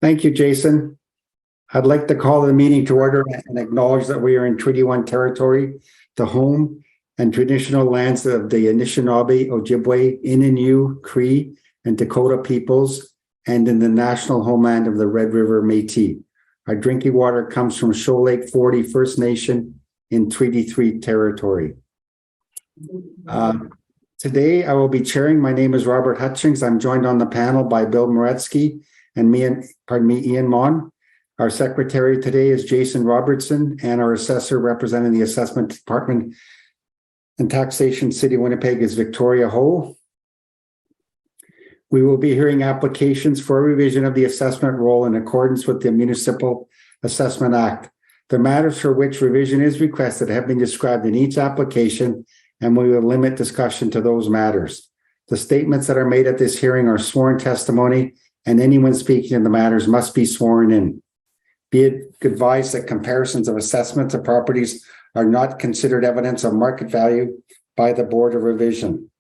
Thank you, Jason. I'd like to call the meeting to order and acknowledge that we are in Treaty 1 territory, the home and traditional lands of the Anishinaabe, Ojibwe, Innu, Cree, and Dakota peoples, and in the national homeland of the Red River Métis. Our drinking water comes from Shoal Lake 40 First Nation in Treaty 3 territory. Today, I will be chairing. My name is Robert Hutchings. I'm joined on the panel by Bill Moretsky and Ian Mon. Our secretary today is Jason Robertson, and our assessor representing the Assessment Department and Taxation City of Winnipeg is Victoria Ho. We will be hearing applications for a revision of the assessment roll in accordance with the Municipal Assessment Act. The matters for which revision is requested have been described in each application, and we will limit discussion to those matters. The statements that are made at this hearing are sworn testimony, and anyone speaking in the matters must be sworn in. Be it advised that comparisons of assessments of properties are not considered evidence of market value by the Board of Revision.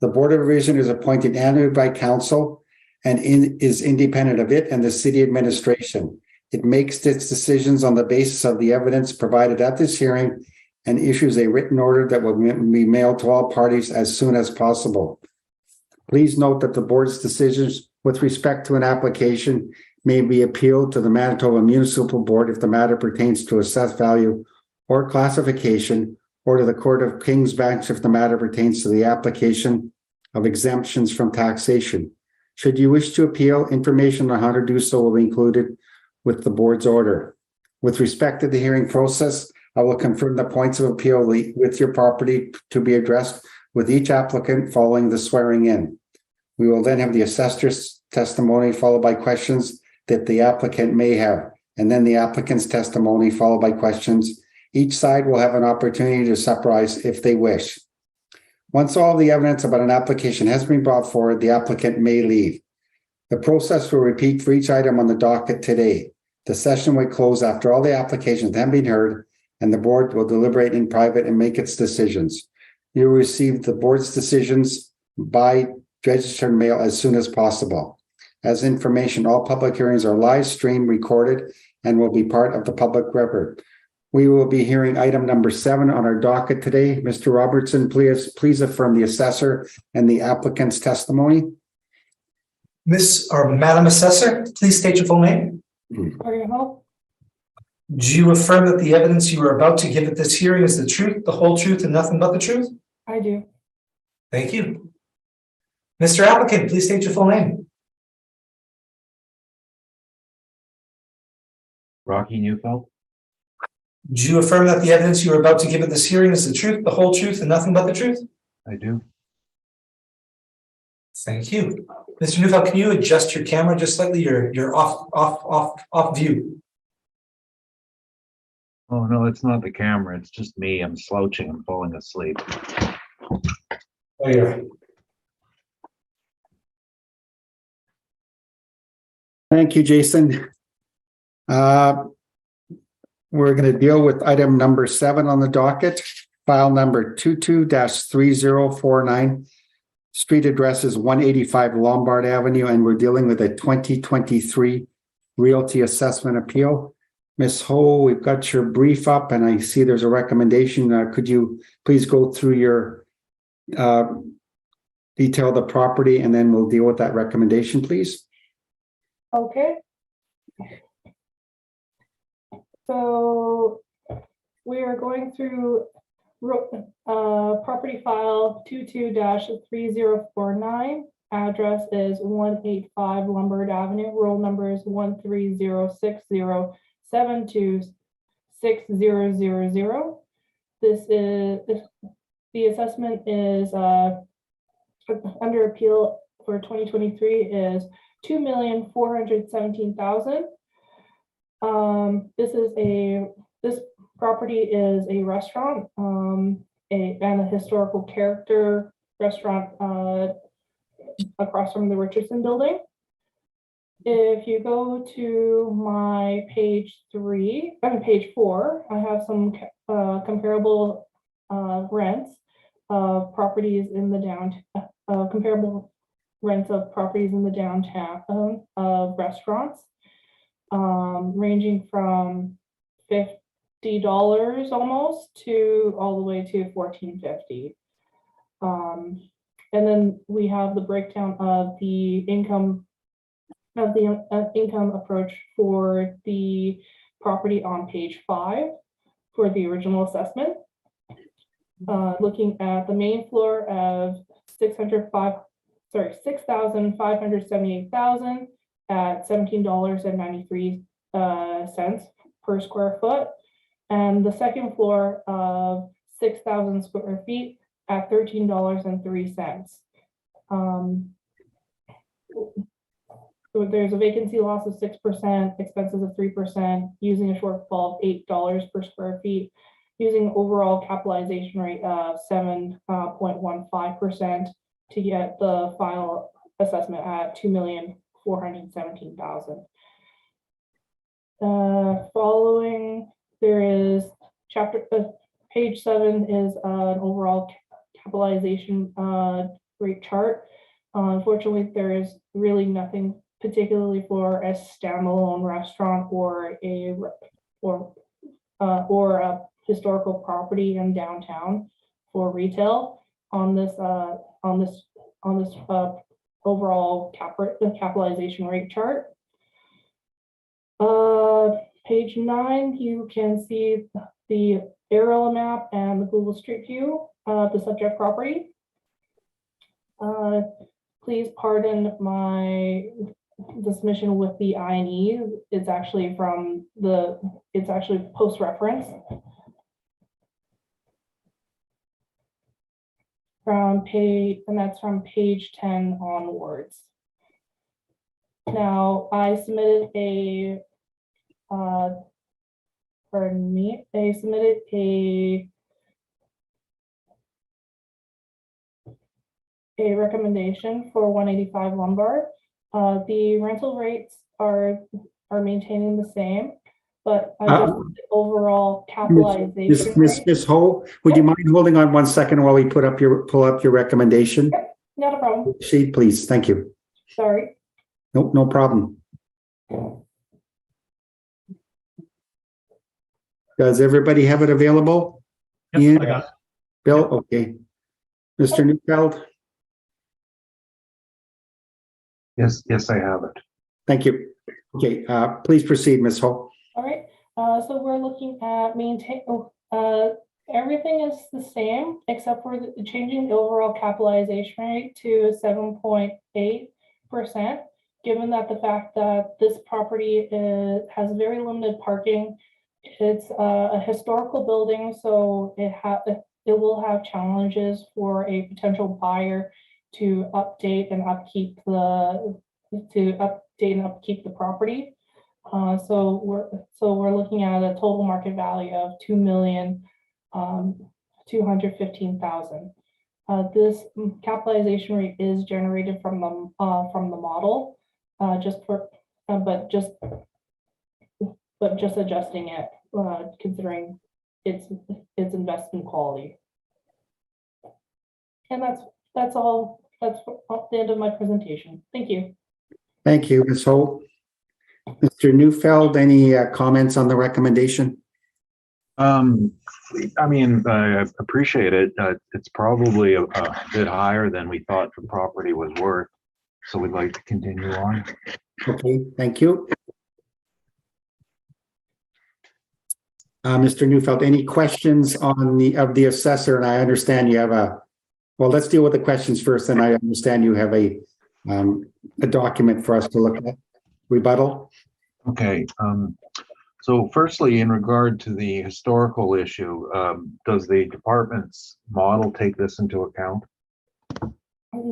The Board of Revision is appointed annually by Council and is independent of it and the City Administration. It makes its decisions on the basis of the evidence provided at this hearing and issues a written order that will be mailed to all parties as soon as possible. Please note that the Board's decisions with respect to an application may be appealed to the Manitoba Municipal Board if the matter pertains to assessed value or classification, or to the Court of King's Bench if the matter pertains to the application of exemptions from taxation. Should you wish to appeal, information on how to do so will be included with the Board's order. With respect to the hearing process, I will confirm the points of appeal with your property to be addressed with each applicant following the swearing in. We will then have the assessor's testimony followed by questions that the applicant may have, and then the applicant's testimony followed by questions. Each side will have an opportunity to summarize if they wish. Once all the evidence about an application has been brought forward, the applicant may leave. The process will repeat for each item on the docket today. The session will close after all the applications have been heard, and the Board will deliberate in private and make its decisions. You will receive the Board's decisions by registered mail as soon as possible. As information, all public hearings are live streamed, recorded, and will be part of the public record. We will be hearing item number 7 on our docket today. Mr. Robertson, please affirm the assessor and the applicant's testimony. Madam Assessor, please state your full name. Do you affirm that the evidence you are about to give at this hearing is the truth, the whole truth, and nothing but the truth? I do. Thank you. Mr. Applicant, please state your full name. Rocky Neufeld. Do you affirm that the evidence you are about to give at this hearing is the truth, the whole truth, and nothing but the truth? I do. Thank you. Mr. Neufeld, can you adjust your camera just slightly? You're off view. Oh no, it's not the camera, it's just me. I'm slouching, I'm falling asleep. Oh, yeah. Thank you, Jason. We're going to deal with item number 7 on the docket, file number 22-3049. Street address is 185 Lombard Avenue, and we're dealing with a 2023 realty assessment appeal. Ms. Ho, we've got your brief up, and I see there's a recommendation. Could you please go through your detail the property, and then we'll deal with that recommendation, please. Okay. So we are going through property file 22-3049. Address is 185 Lombard Avenue. Roll number is 13060726000. This is the assessment is under appeal for 2023 is $2,417,000. This property is a restaurant, and a historical character restaurant across from the Richardson building. If you go to my page 4, I have some comparable rents of properties in the comparable rents of properties in the downtown of restaurants, ranging from $50 almost to all the way to $14.50. And then we have the breakdown of the income approach for the property on page 5 for the original assessment. Looking at the main floor of 6,578,000 at $17.93 per square foot, and the second floor of 6,000 square feet at $13.03. So there's a vacancy loss of 6%, expenses of 3%, using a shortfall of $8 per square feet, using overall capitalization rate of 7.15% to get the final assessment at $2,417,000. Following, there is page 7 is an overall capitalization rate chart. Unfortunately, there is really nothing particularly for a standalone restaurant or a historical property in downtown for retail on this overall capitalization rate chart. Page 9, you can see the aerial map and the Google Street View of the subject property. Please pardon my submission with the INE. It's actually post-reference and that's from page 10 onwards. Now, I submitted a recommendation for 185 Lombard. The rental rates are maintaining the same, but the overall capitalization rate. Ms. Ho, would you mind holding on 1 second while we pull up your recommendation? Yep, not a problem. Sheet, please. Thank you. Sorry. Nope, no problem. Does everybody have it available? Yep, Ian? I got it. Bill? Okay. Mr. Neufeld? Yes, I have it. Thank you. Okay, please proceed, Ms. Ho. All right. So we're looking at everything is the same except for changing the overall capitalization rate to 7.8%, given that the fact that this property has very limited parking. It's a historical building, so it will have challenges for a potential buyer to update and upkeep the property. So we're looking at a total market value of $2,215,000. This capitalization rate is generated from the model, but just adjusting it considering its investment quality. And that's all. That's the end of my presentation. Thank you. Thank you, Ms. Ho. Mr. Neufeld, any comments on the recommendation? I mean, I appreciate it. It's probably a bit higher than we thought the property was worth. So we'd like to continue on. Okay, thank you. Mr. Neufeld, any questions on the assessor? And I understand you have well, let's deal with the questions first. And I understand you have a document for us to look at. Rebuttal? Okay. So firstly, in regard to the historical issue, does the department's model take this into account?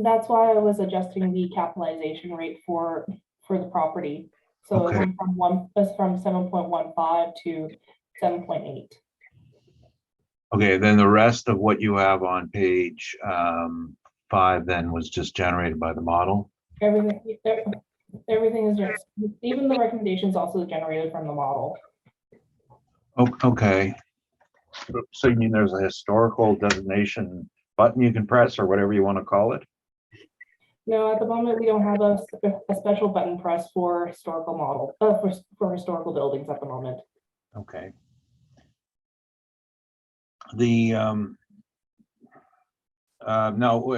That's why I was adjusting the capitalization rate for the property. So Okay. it went from 7.15 to 7.8. Okay, then the rest of what you have on page 5 then was just generated by the model? Everything is just, even the recommendations also generated from the model. Okay. So you mean there's a historical designation button you can press or whatever you want to call it? No, at the moment, we don't have a special button press for historical model, for historical buildings at the moment. Okay. The no,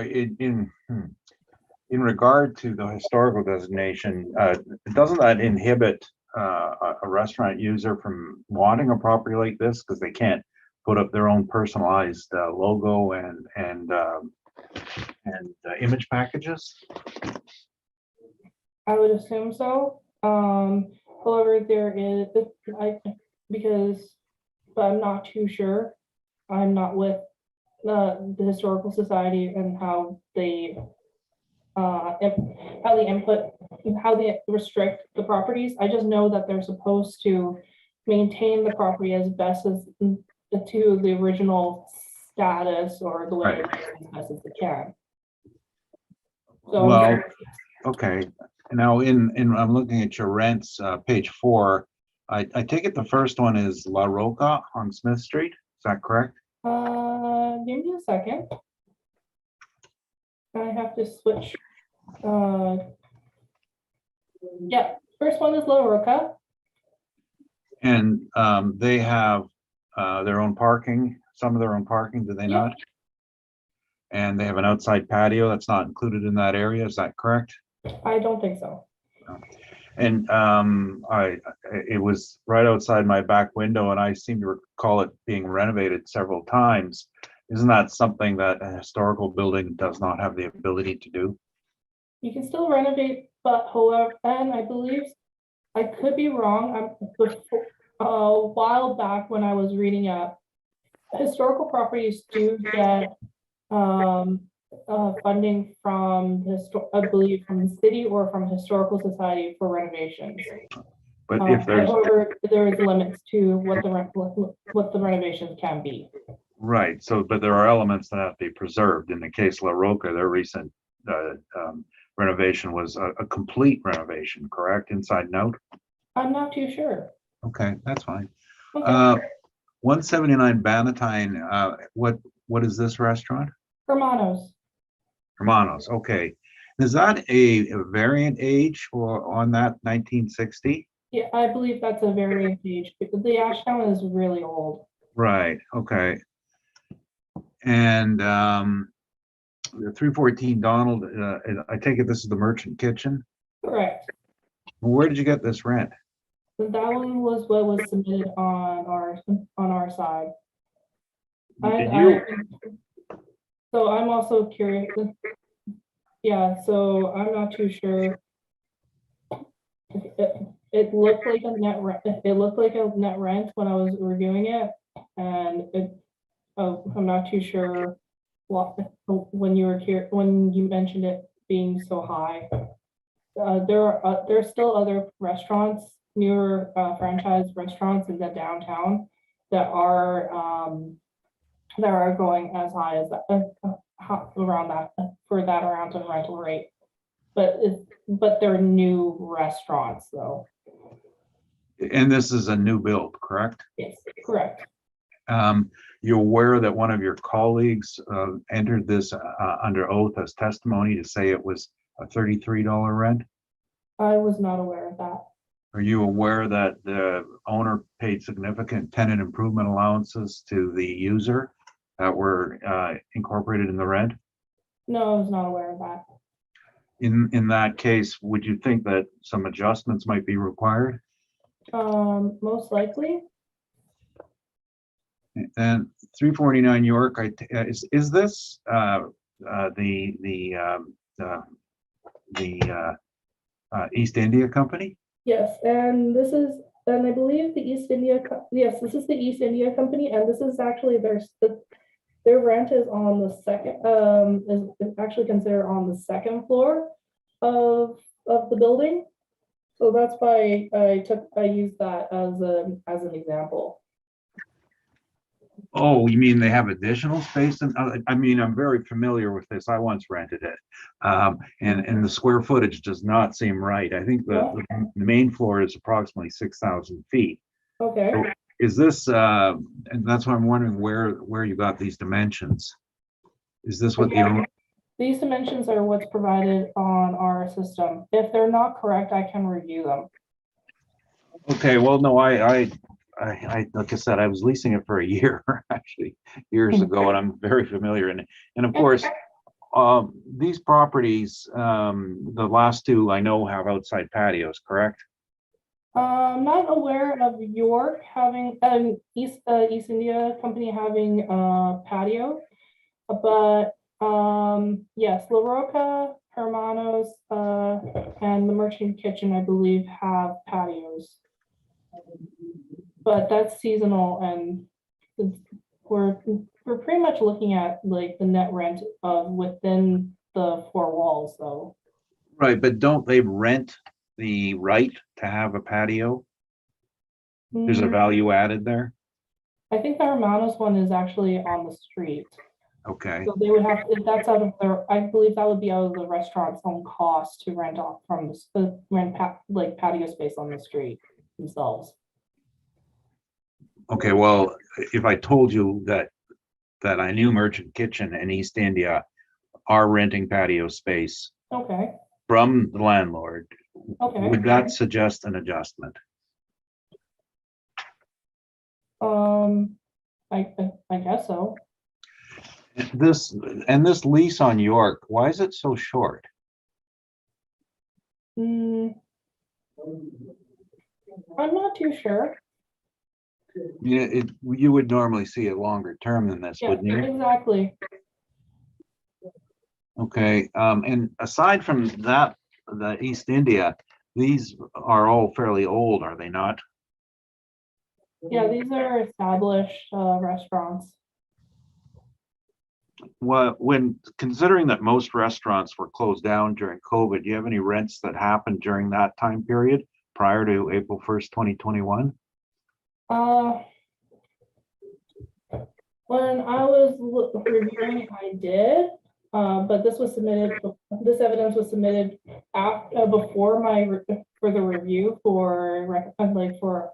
in regard to the historical designation, doesn't that inhibit a restaurant user from wanting a property like this because they can't put up their own personalized logo and image packages? I would assume so. However, there is, but I'm not too sure. I'm not with the Historical Society and how they restrict the properties. I just know that they're supposed to maintain the property as best as to the original status or the way Right. as best as they can. So Well, okay. Now I'm looking at your rents, page 4. I take it the first one is La Roca on Smith Street. Is that correct? give me a second. I have to switch. Yeah, first one is La Roca. And they have their own parking, some of their own parking, do they Yeah. not? And they have an outside patio that's not included in that area, is that correct? I don't think so. And it was right outside my back window and I seem to recall it being renovated several times. Isn't that something that a historical building does not have the ability to do? You can still renovate, but however, and I believe, I could be wrong, a while back when I was reading up, historical properties do get funding from I believe from the city or from Historical Society for renovations. But if there's, however, there is limits to what the renovations can be. right, so, but there are elements that have to be preserved. In the case of La Roca, their recent renovation was a complete renovation, correct, inside and out? I'm not too sure. Okay, that's fine. Okay. 179 Bannatyne, what is this restaurant? Hermanos. Hermanos, okay. Is that a variant age or on that 1960? Yeah, I believe that's a very age. The Ashtown is really old. Right, okay. And the 314 Donald, I take it this is the Merchant Kitchen? Correct. Where did you get this rent? So that one was what was submitted on our side. So I'm also curious. Yeah, so I'm not too sure. It looked like a net rent. It looked like a net rent when I was reviewing it, and I'm not too sure what when you were here when you mentioned it being so high. There's still other restaurants, newer franchise restaurants in the downtown that are going as high as that, around that for that around the rental rate, but they're new restaurants though. And this is a new build, correct? Yes, correct. You're aware that one of your colleagues entered this under oath as testimony to say it was a $33 rent? I was not aware of that. Are you aware that the owner paid significant tenant improvement allowances to the user that were incorporated in the rent? No, I was not aware of that. In that case, would you think that some adjustments might be required? Most likely. And 349 York, is this the East India Company? Yes, and I believe the East India, yes, this is the East India Company, and this is actually their rent is on the second, is actually considered on the second floor of the building. So that's why I used that as an example. Oh, you mean they have additional space? And I mean, I'm very familiar with this. I once rented it. And the square footage does not seem right. I think the main floor is approximately 6,000 feet. Okay. So is this, and that's why I'm wondering where you got these dimensions. Is this what the These dimensions are what's provided on our system. If they're not correct, I can review them. Okay, well, no, I, like I said, I was leasing it for a year, actually, years ago, and I'm very familiar. And of course, these properties, the last two I know have outside patios, correct? I'm not aware of York having East India Company having a patio, but yes, La Roca, Hermanos, and the Merchant Kitchen, I believe, have patios. But that's seasonal, and we're pretty much looking at like the net rent of within the four walls, though. Right, but don't they rent the right to have a patio? There's a value added there? I think the Hermanos one is actually on the street. Okay, So they would have, if that's out of their, I believe that would be out of the restaurant's own cost to rent off from like patio space on the street themselves. okay, well, if I told you that I knew Merchant Kitchen and East India are renting patio space Okay, from the landlord, okay. would that suggest an adjustment? I guess so. This lease on York, why is it so short? I'm not too sure. Yeah, you would normally see it longer term than this, Yeah, wouldn't you? exactly. Okay, and aside from that, the East India, these are all fairly old, are they not? Yeah, these are established restaurants. Well, when considering that most restaurants were closed down during COVID, do you have any rents that happened during that time period prior to April 1st, 2021? When I was reviewing, I did, but this evidence was submitted after, before for the review for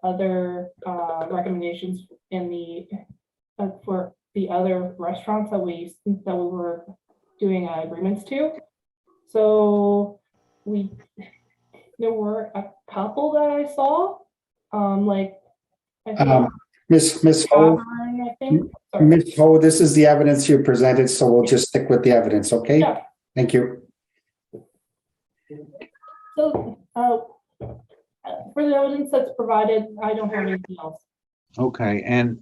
other recommendations in for the other restaurants that we were doing agreements to. So there were a couple that I saw, like I think Miss Ho, Tavern, I think. Sorry. Miss Ho, this is the evidence you presented, so we'll just stick with the evidence, okay? Yeah. Thank you. So, for the evidence that's provided, I don't have anything else. Okay, and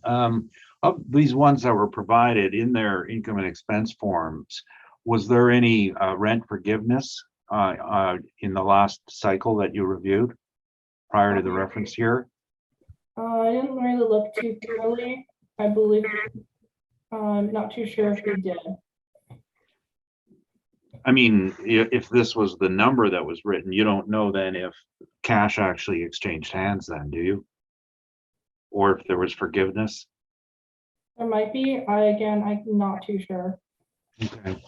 of these ones that were provided in their income and expense forms, was there any rent forgiveness in the last cycle that you reviewed prior to the reference here? I didn't really look too thoroughly. I believe I'm not too sure if we did. I mean, if this was the number that was written, you don't know then if cash actually exchanged hands then, do you? Or if there was forgiveness? There might be. I'm not too sure. Okay.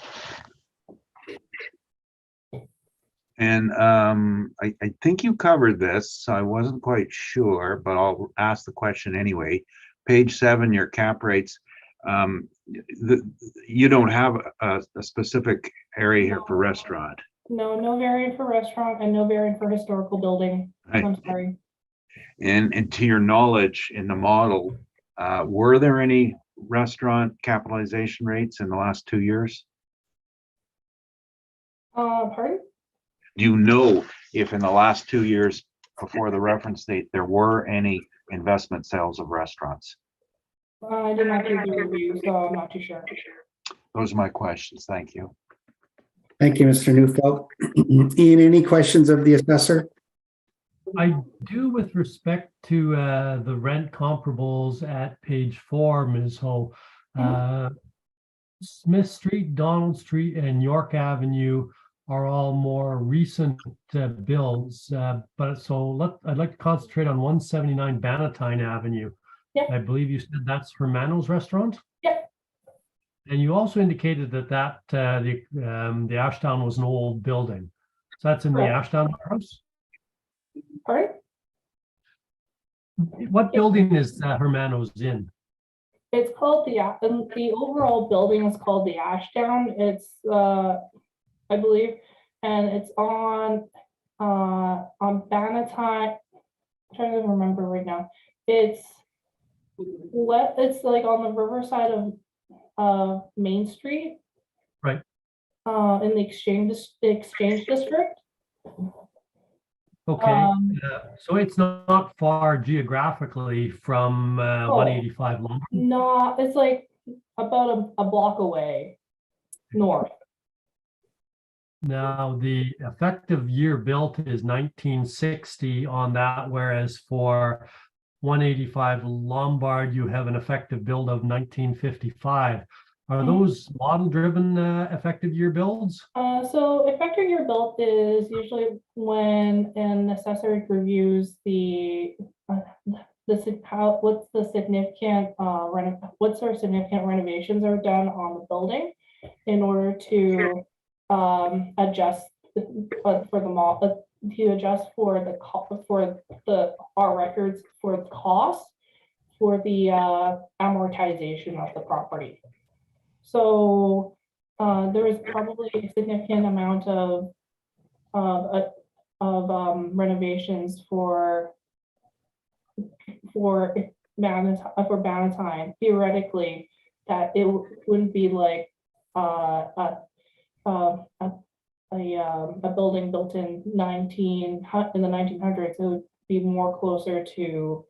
And I think you covered this, so I wasn't quite sure, but I'll ask the question anyway. Page 7, your cap rates. You don't have a specific area here for restaurant. No variant for restaurant and no variant for historical building. Right. I'm sorry. And to your knowledge in the model, were there any restaurant capitalization rates in the last 2 years? Pardon? Do you know if in the last 2 years before the reference date, there were any investment sales of restaurants? I did not do the review, so I'm not too sure. Those are my questions. Thank you. Thank you, Mr. Neufeld. Ian, any questions of the assessor? I do with respect to the rent comparables at page 4, Ms. Ho. Smith Street, Donald Street, and York Avenue are all more recent builds, but I'd like to concentrate on 179 Bannatyne Avenue. Yeah. I believe you said that's Hermano's restaurant? Yeah. And you also indicated that the Ashdown was an old building. So that's in the Ashdown house? Pardon? What building is Hermano's in? It's called the overall building is called the Ashdown. It's I believe, and it's on Bannatyne. I'm trying to remember right now. It's like on the riverside of Main Street. Right. In the exchange district. Okay, so it's not far geographically from 185 Lombard. No, it's like about a block away north. Now, the effective year built is 1960 on that, whereas for 185 Lombard, you have an effective build of 1955. Are those model-driven effective year builds? So effective year built is usually when an assessor reviews what's the significant what sort of significant renovations are done on the building in order to adjust for our records for the cost for the amortization of the property. So there is probably a significant amount of renovations for Bannatyne, theoretically, that it wouldn't be like a building built in the 1900s. It would be more closer to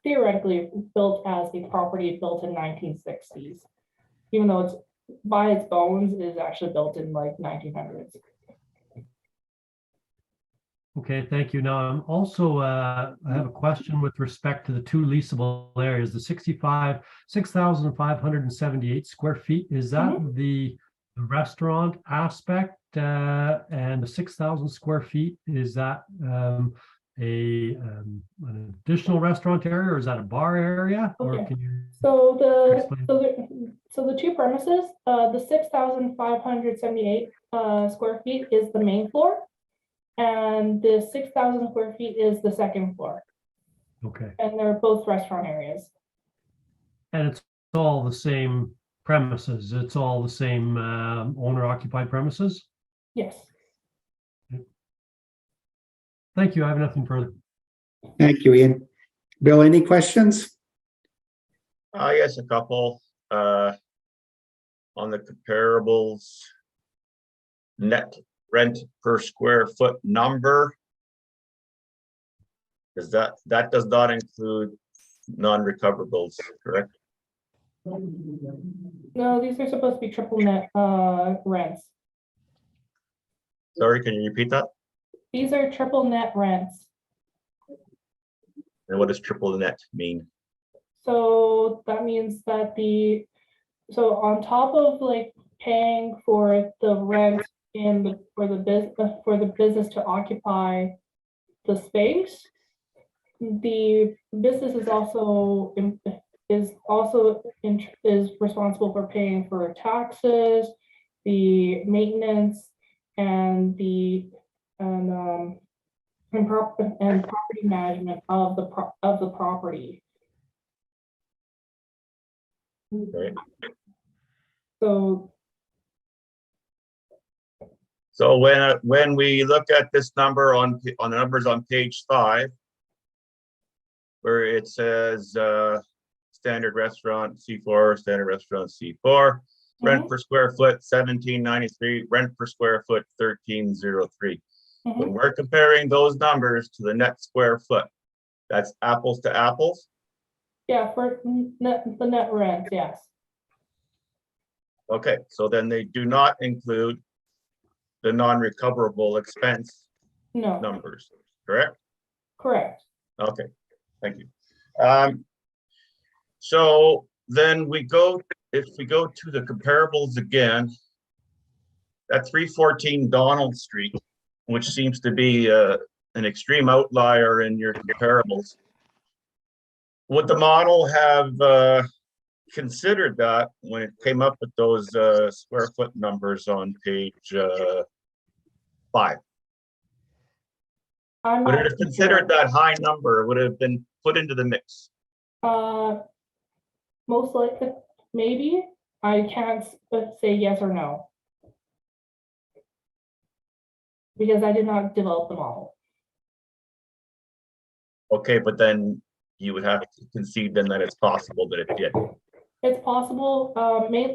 theoretically built as a property built in 1960s, even though it's by its bones is actually built in like 1900s. Okay, thank you. Now, I'm also, I have a question with respect to the two leasable areas, the 6,578 square feet. Is that the restaurant aspect? And the 6,000 square feet, is that an additional restaurant area, or is that a bar area? Okay. Or can you So explain? the two premises, the 6,578 square feet is the main floor, and the 6,000 square feet is the second floor. Okay. And they're both restaurant areas. And it's all the same premises. It's all the same owner occupied premises. Yes. Thank you. I have nothing further. Thank you, Ian. Bill, any questions? Yes, a couple. On the comparables, net rent per square foot number. Is that does not include non-recoverables, correct? No, these are supposed to be triple net rents. Sorry, can you repeat that? These are triple net rents. And what does triple net mean? So that means that so on top of like paying for the rent for the business to occupy the space, the business is also responsible for paying for taxes, the maintenance, and property management of the property. Right. So when we look at this number on the numbers on page 5, where it says standard restaurant C4, standard restaurant C4, rent per square foot 1793, rent per square foot 1303. When we're comparing those numbers to the net square foot, that's apples to apples? Yeah, for the net rent, yes. Okay, so then they do not include the non-recoverable expense numbers, correct? Correct. Okay, thank you. So then if we go to the comparables again, at 314 Donald Street, which seems to be an extreme outlier in your comparables, would the model have considered that when it came up with those square foot numbers on page 5? I'm Would it not have considered that high number, would it have been put into the mix? most likely, maybe. I can't say yes or no. Because I did not develop the model. Okay, but then you would have to concede then that it's possible that it did. It's possible,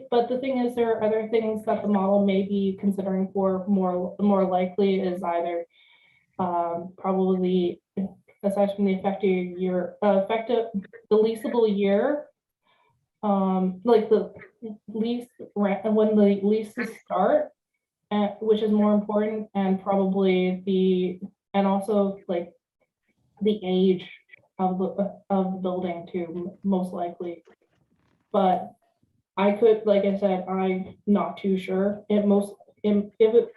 but the thing is, there are other things that the model may be considering for more likely is either probably aside from the the leasable year, like the lease rent and when the leases start, which is more important, and probably also like the age of the building too, most likely. But I could, like I said, I'm not too sure. If the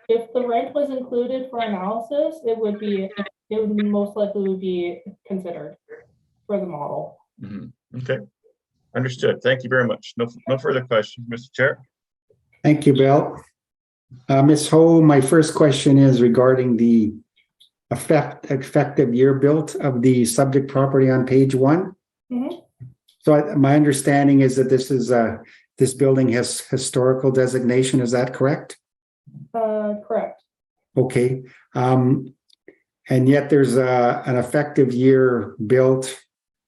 rent was included for analysis, it would most likely be considered for the model. Okay, understood. Thank you very much. No further questions, Mr. Chair. Thank you, Bill. Ms. Ho, my first question is regarding the effective year built of the subject property on page 1. Mhm. So my understanding is that this building has historical designation. Is that correct? Correct. Okay. And yet there's an effective year built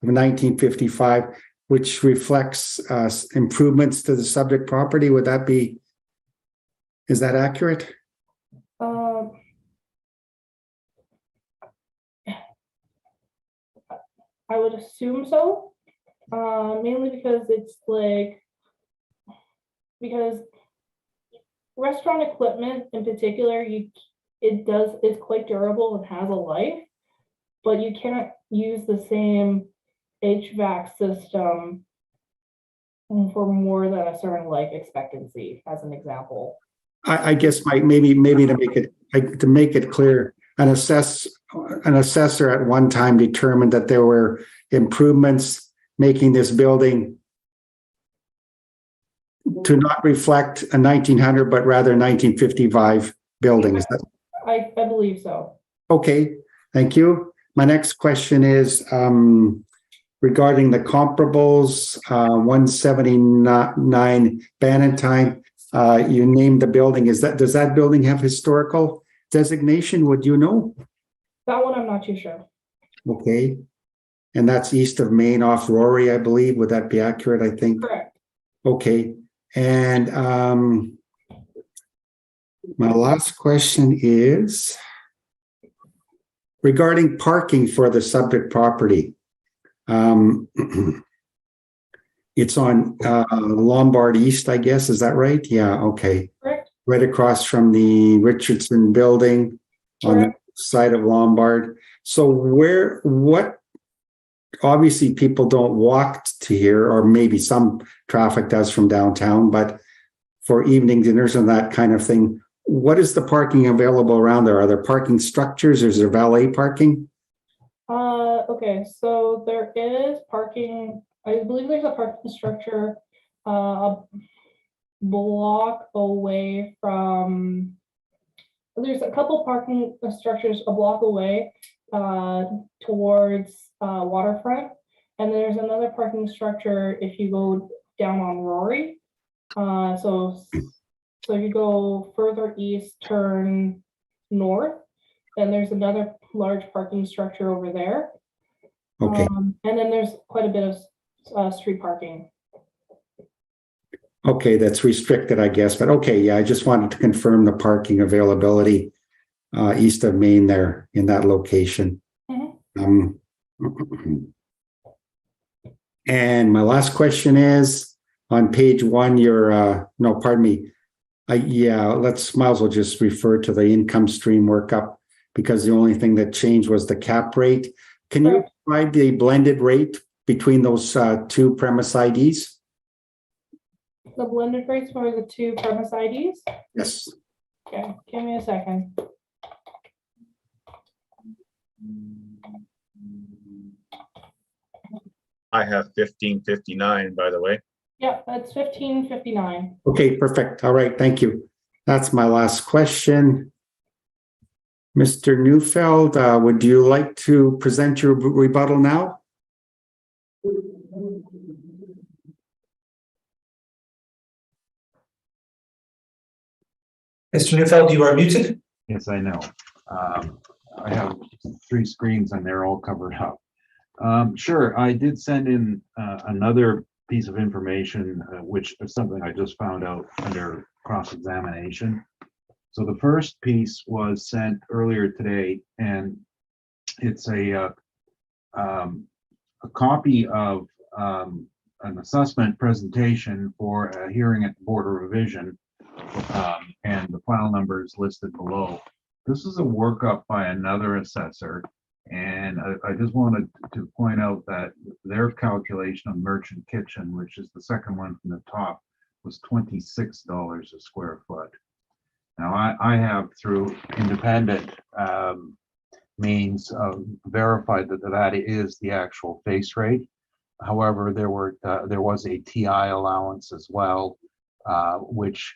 of 1955, which reflects improvements to the subject property. Is that accurate? I would assume so, mainly because because restaurant equipment in particular, it's quite durable and has a life, but you can't use the same HVAC system for more than a certain life expectancy, as an example. I guess maybe to make it clear, an assessor at one time determined that there were improvements making this building to not reflect a 1900, but rather 1955 building. Is that I believe so. okay? Thank you. My next question is regarding the comparables, 179 Bannatyne. You named the building. Does that building have historical designation? Would you know? That one I'm not too sure. Okay. And that's east of Main off Rory, I believe. Would that be accurate? I think. Correct. Okay. And my last question is regarding parking for the subject property. It's on Lombard East, I guess. Is that right? Yeah. Okay. Correct. Right across from the Richardson building on the side of Lombard. So what, obviously people don't walk to here, or maybe some traffic does from downtown, but for evening dinners and that kind of thing, what is the parking available around there? Are there parking structures? Is there valet parking? Okay, so there is parking. I believe there's a parking structure a block away from. There's a couple parking structures a block away towards Waterfront, and there's another parking structure if you go down on Rory. So if you go further east, turn north, then there's another large parking structure over there. Okay. And then there's quite a bit of street parking. Okay, that's restricted, I guess, but okay, yeah, I just wanted to confirm the parking availability east of Main there in that location. Mm-hmm. And my last question is on page 1, no, pardon me. Might as well just refer to the income stream workup because the only thing that changed was the cap rate. Can you provide the blended rate between those two premise IDs? The blended rates for the two premise IDs? Yes. Okay, give me a second. I have 1559, by the way. Yeah, that's 1559. Okay, perfect. All right, thank you. That's my last question. Mr. Neufeld, would you like to present your rebuttal now? Mr. Neufeld, you are muted. Yes, I know. I have 3 screens and they're all covered up. Sure, I did send in another piece of information, which is something I just found out under cross-examination. So the first piece was sent earlier today, and it's a copy of an assessment presentation for a hearing at the Board of Revision, and the file number is listed below. This is a workup by another assessor, and I just wanted to point out that their calculation of merchant kitchen, which is the second one from the top, was $26 a square foot. Now, I have, through independent means, verified that is the actual face rate. However, there was a TI allowance as well, which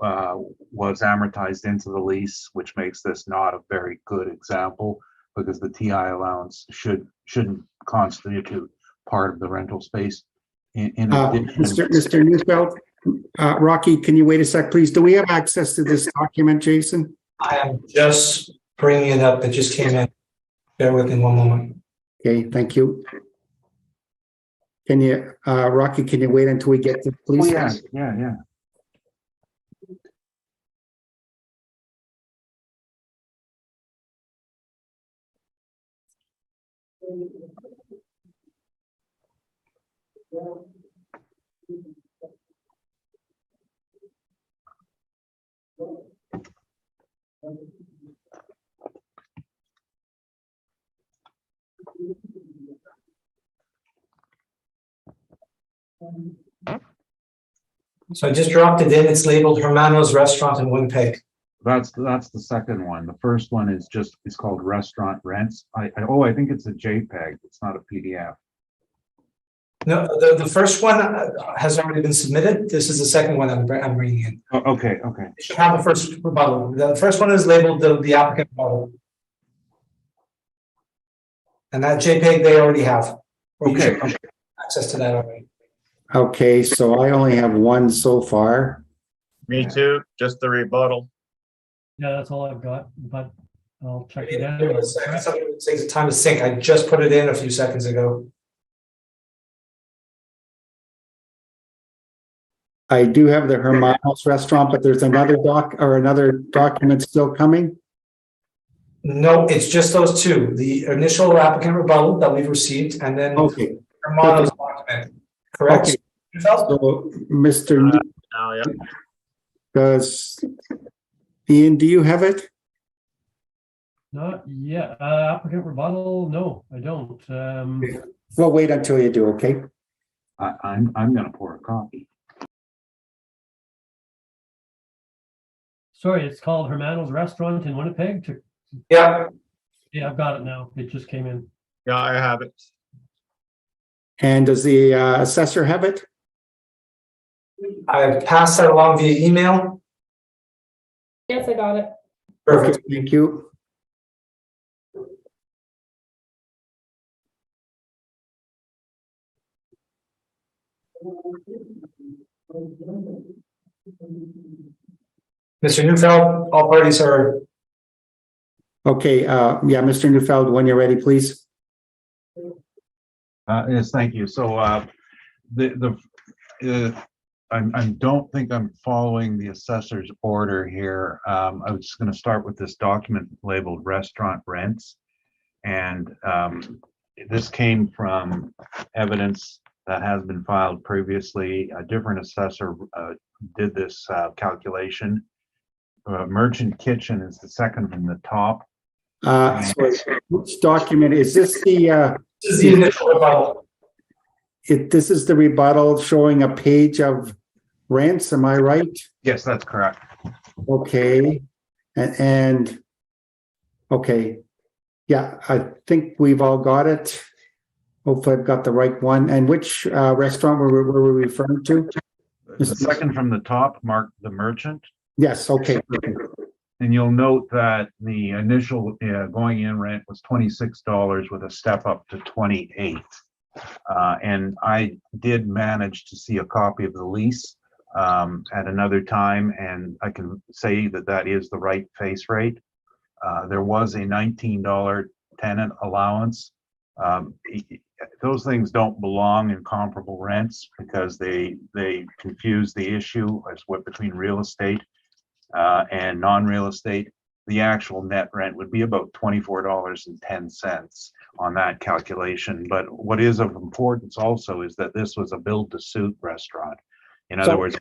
was amortized into the lease, which makes this not a very good example, because the TI allowance shouldn't constitute part of the rental space. In addition, Mr. Neufeld, Rocky, can you wait a sec, please? Do we have access to this document, Jason? I am just bringing it up. It just came in. Bear with me one moment. Okay, thank you. Can you, Rocky, can you wait until we get to, please? oh, yeah. So I just dropped it in. It's labeled Hermano's Restaurant in Winnipeg. That's the second one. The first one is called Restaurant Rents. I think it's a JPEG. It's not a PDF. No, the first one has already been submitted. This is the second one I'm bringing in. Oh, okay. You should have the first rebuttal. The first one is labeled the applicant rebuttal. And that JPEG they already have. Or you should have access to that already. Okay, so I only have one so far. Me too, just the rebuttal. Yeah, that's all I've got, but I'll check it out. It takes time to sync. I just put it in a few seconds ago. I do have the Hermanos Restaurant, but there's another document still coming. No, it's just those two. The initial applicant rebuttal that we've received, and then Okay. Hermano's document. Correct? Okay. So, Mr. Now, yeah. Does Ian, do you have it? Not yet. Applicant rebuttal? No, I don't. We'll wait until you do, okay? I'm gonna pour a coffee. Sorry, it's called Hermano's Restaurant in Winnipeg. Yeah. Yeah, I've got it now. It just came in. Yeah, I have it. And does the assessor have it? I've passed that along via email. Yes, I got it. Perfect. Okay, thank you. Mr. Neufeld, all parties are. Okay, yeah, Mr. Neufeld, when you're ready, please. Yes, thank you. So I don't think I'm following the assessor's order here. I was just going to start with this document labeled Restaurant Rents, and this came from evidence that has been filed previously. A different assessor did this calculation. Merchant Kitchen is the second from the top. So which document is this? This is the initial rebuttal. This is the rebuttal showing a page of rents, am I right? Yes, that's correct. Okay, and okay, yeah, I think we've all got it. Hopefully I've got the right one. And which restaurant were we referring to? The second from the top, marked the Merchant. Yes, okay. And you'll note that the initial going in rent was $26 with a step up to 28. And I did manage to see a copy of the lease at another time, and I can say that that is the right face rate. There was a $19 tenant allowance. Those things don't belong in comparable rents because they confuse the issue as what between real estate and non-real estate. The actual net rent would be about $24.10 on that calculation. But what is of importance also is that this was a build-to-suit restaurant. In other words,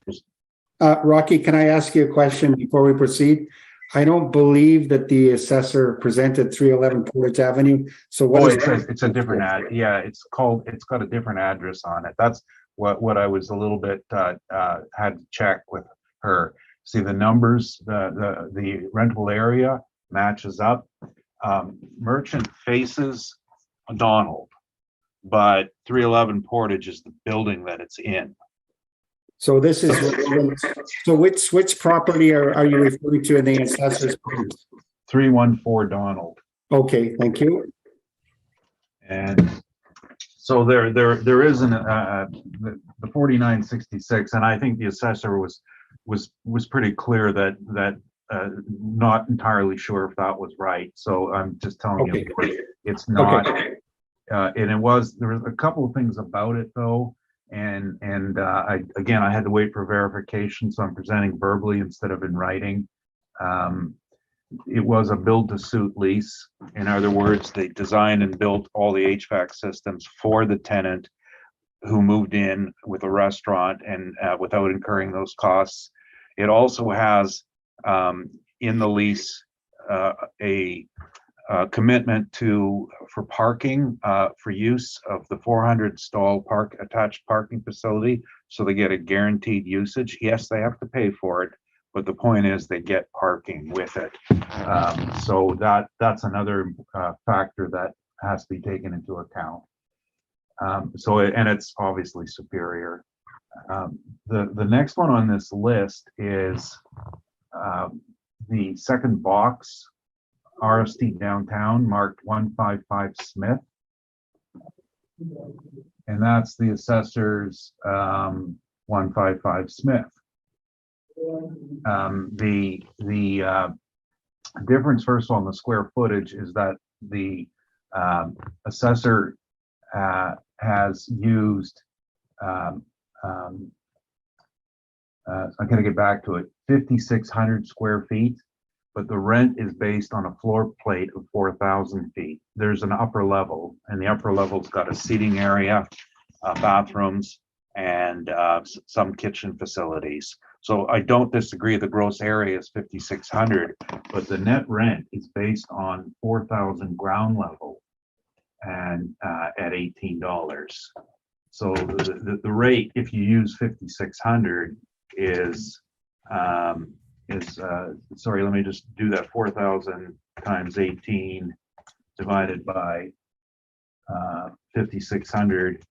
Rocky, can I ask you a question before we proceed? I don't believe that the assessor presented 311 Portage Avenue. So what it's a different ad. Yeah, it's got a different address on it. That's what I was a little bit had to check with her. See the numbers, the rentable area matches up. Merchant faces Donald, but 311 Portage is the building that it's in. So this is, so which property are you referring to in the assessor's? 314 Donald. Okay, thank you. And so there is the 4966, and I think the assessor was pretty clear that not entirely sure if that was right. So I'm just telling you it's not. Okay. And there was a couple of things about it though. And I had to wait for verification, so I'm presenting verbally instead of in writing. It was a build-to-suit lease. In other words, they designed and built all the HVAC systems for the tenant who moved in with a restaurant and without incurring those costs. It also has in the lease a commitment for parking for use of the 400 stall attached parking facility, so they get a guaranteed usage. Yes, they have to pay for it, but the point is they get parking with it. So that's another factor that has to be taken into account. And it's obviously superior. The next one on this list is the second box, RST downtown, marked 155 Smith. And that's the assessor's 155 Smith. The difference, first of all, in the square footage is that the assessor has used, I'm going to get back to it, 5,600 square feet, but the rent is based on a floor plate of 4,000 feet. There's an upper level, and the upper level's got a seating area, bathrooms, and some kitchen facilities. So I don't disagree the gross area is 5,600, but the net rent is based on 4,000 ground level and at $18. So the rate, if you use 5,600, is sorry, let me just do that. 4,000 times 18 divided by 5,600.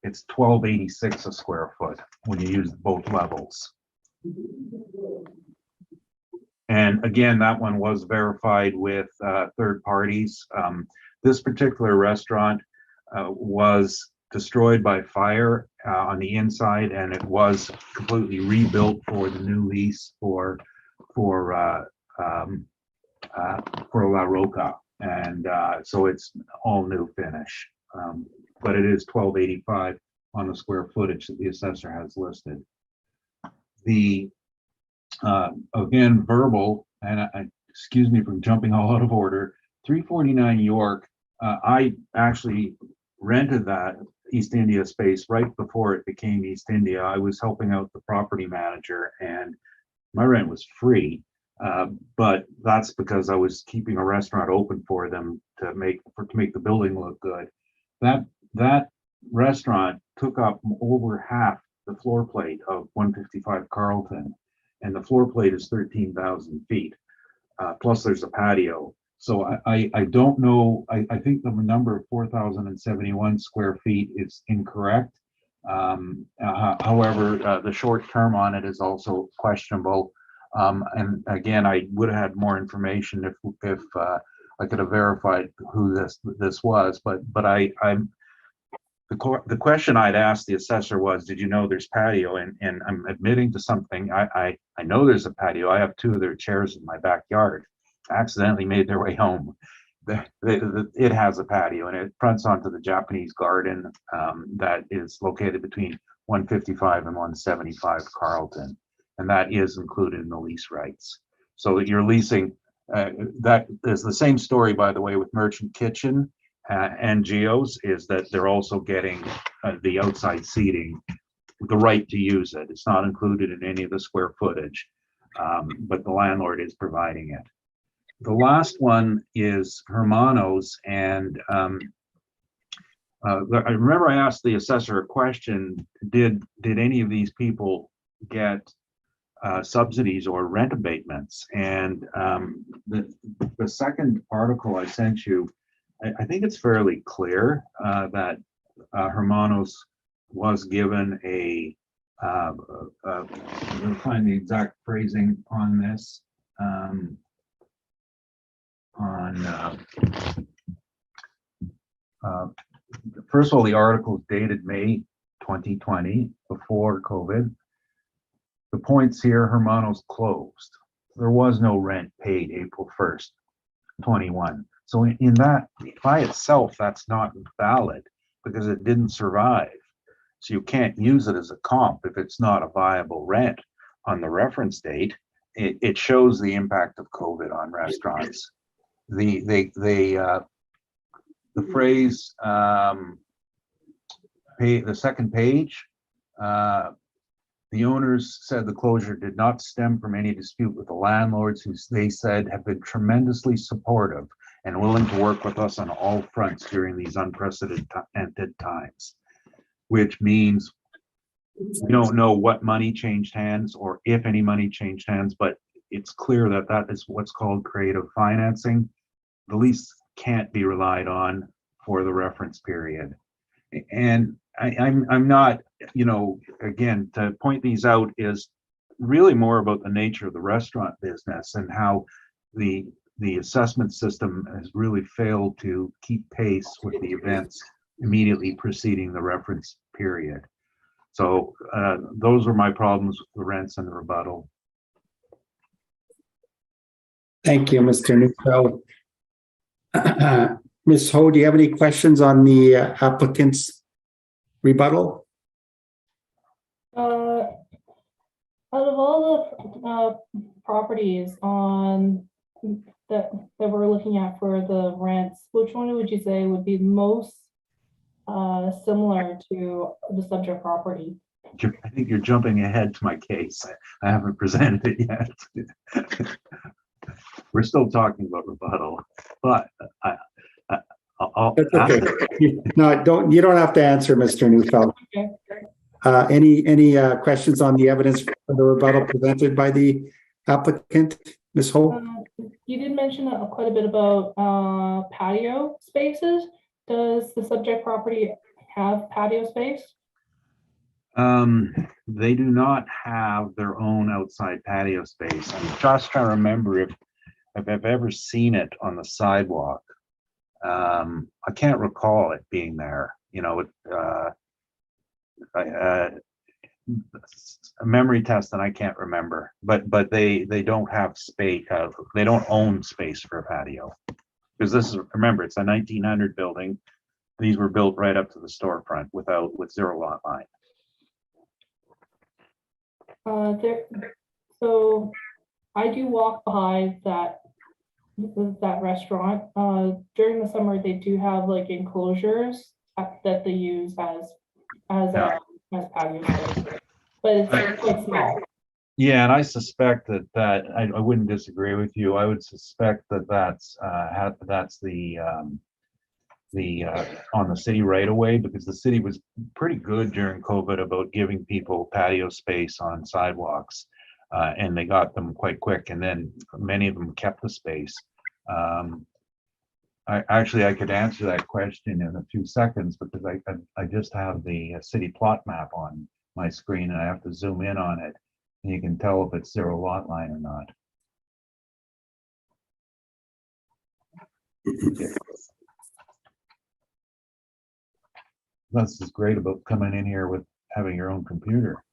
It's $12.86 a square foot when you use both levels. And again, that one was verified with third parties. This particular restaurant was destroyed by fire on the inside, and it was completely rebuilt for the new lease for La Roca, and so it's all new finish. But it is $12.85 on the square footage that the assessor has listed. The again, verbal, and excuse me for jumping all out of order, 349 York, I actually rented that East India space right before it became East India. I was helping out the property manager, and my rent was free, but that's because I was keeping a restaurant open for them to make the building look good. That restaurant took up over half the floor plate of 155 Carlton, and the floor plate is 13,000 feet. Plus there's a patio. So I don't know, I think the number of 4,071 square feet is incorrect. However, the short term on it is also questionable. And again, I would have had more information if I could have verified who this was, but the question I'd asked the assessor was, did you know there's patio? And I'm admitting to something. I know there's a patio. I have 2 of their chairs in my backyard. Accidentally made their way home. It has a patio and it fronts onto the Japanese garden that is located between 155 and 175 Carlton. And that is included in the lease rights. So that you're leasing, that is the same story, by the way, with Merchant Kitchen and Geo's, is that they're also getting the outside seating, the right to use it. It's not included in any of the square footage, but the landlord is providing it. The last one is Hermanos, and I remember I asked the assessor a question, did any of these people get subsidies or rent abatements? And the second article I sent you, I think it's fairly clear that Hermanos was given a, I'm going to find the exact phrasing on this, first of all, the article is dated May 2020, before COVID. The points here, Hermanos closed. There was no rent paid April 1st, 21. So in that, by itself, that's not valid because it didn't survive. So you can't use it as a comp if it's not a viable rent on the reference date. It shows the impact of COVID on restaurants. The phrase, the second page, the owners said the closure did not stem from any dispute with the landlords, who they said have been tremendously supportive and willing to work with us on all fronts during these unprecedented times, which means we don't know what money changed hands or if any money changed hands, but it's clear that that is what's called creative financing. The lease can't be relied on for the reference period. And I'm not, you know, again, to point these out is really more about the nature of the restaurant business and how the assessment system has really failed to keep pace with the events immediately preceding the reference period. So those are my problems with the rents and the rebuttal. Thank you, Mr. Neufeld. Ms. Ho, do you have any questions on the applicant's rebuttal? Out of all the properties on that we're looking at for the rents, which one would you say would be most similar to the subject property? I think you're jumping ahead to my case. I haven't presented it yet. We're still talking about rebuttal, but I'll That's okay. No, you don't have to answer, Mr. Neufeld. Okay. Any questions on the evidence for the rebuttal presented by the applicant, Ms. Ho? You did mention quite a bit about patio spaces. Does the subject property have patio space? They do not have their own outside patio space. I'm just trying to remember if I've ever seen it on the sidewalk. I can't recall it being there. You know, a memory test and I can't remember. But they don't have space. They don't own space for a patio because this is, remember, it's a 1900 building. These were built right up to the storefront with zero lot line. So I do walk by that restaurant. During the summer, they do have like enclosures that they use as patio space, but it's quite small. Yeah, and I suspect that I wouldn't disagree with you. I would suspect that that's the on the city right away, because the city was pretty good during COVID about giving people patio space on sidewalks, and they got them quite quick, and then many of them kept the space. I could answer that question in a few seconds because I just have the city plot map on my screen and I have to zoom in on it. And you can tell if it's zero lot line or not. That's what's great about coming in here with having your own computer.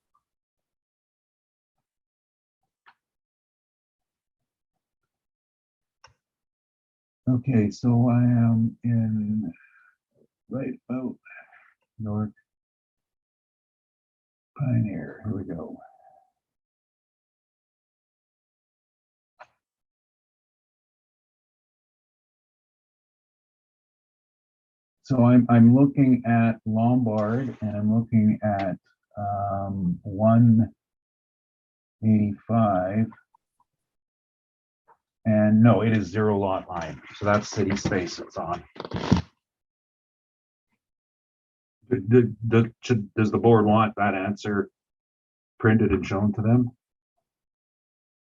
Okay, so I am in right about North Pioneer. Here we go. So I'm looking at Lombard and I'm looking at 185. And no, it is zero lot line. So that's city space it's on. Does the board want that answer printed and shown to them?